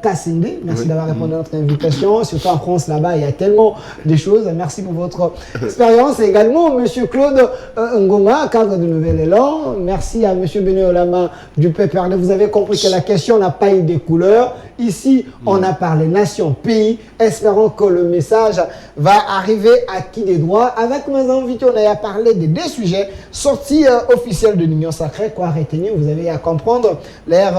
Kassende. Merci d'avoir répondu à notre invitation. Surtout en France, là-bas, il y a tellement de choses. Merci pour votre expérience. Et également monsieur Claude Ngonga, cadre de Nouvel Élan. Merci à monsieur Benoît Olama du PPRD. Vous avez compris que la question n'a pas eu de couleur. Ici, on a parlé nation, pays. Espérons que le message va arriver à qui des droits. Avec mes invités, on a parlé de deux sujets sortis officiels de l'Union Sacrée. Quoi retenir? Vous avez à comprendre leurs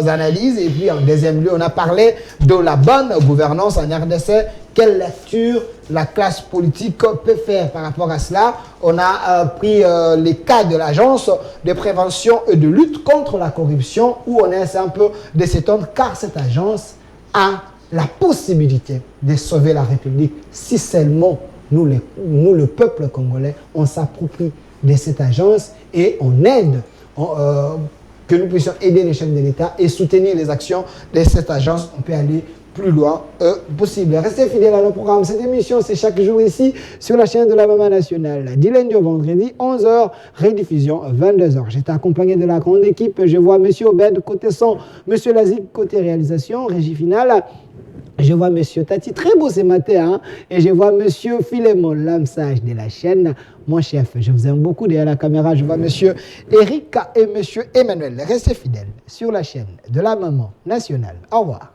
analyses. Et puis, en deuxième lieu, on a parlé de la bonne gouvernance en RDC. Quelle lecture la classe politique peut faire par rapport à cela? On a pris les cas de l'agence de prévention et de lutte contre la corruption, où on essaie un peu de s'étendre, car cette agence a la possibilité de sauver la République si seulement nous, le peuple congolais, on s'approprie de cette agence et on aide, que nous puissions aider les chefs de l'État et soutenir les actions de cette agence. On peut aller plus loin possible. Restez fidèles à nos programmes. Cette émission, c'est chaque jour ici sur la chaîne de la Maman Nationale. Du lundi au vendredi, 11h, rediffusion 22h. J'étais accompagné de la grande équipe. Je vois M. Obed côté son, M. Lazik côté réalisation, régie finale. Je vois M. Tati, très beau ce matin, hein? Et je vois M. Philémon, l'âme sage de la chaîne, mon chef. Je vous aime beaucoup derrière la caméra. Je vois M. Erika et M. Emmanuel. Restez fidèles sur la chaîne de la Maman Nationale. Au revoir.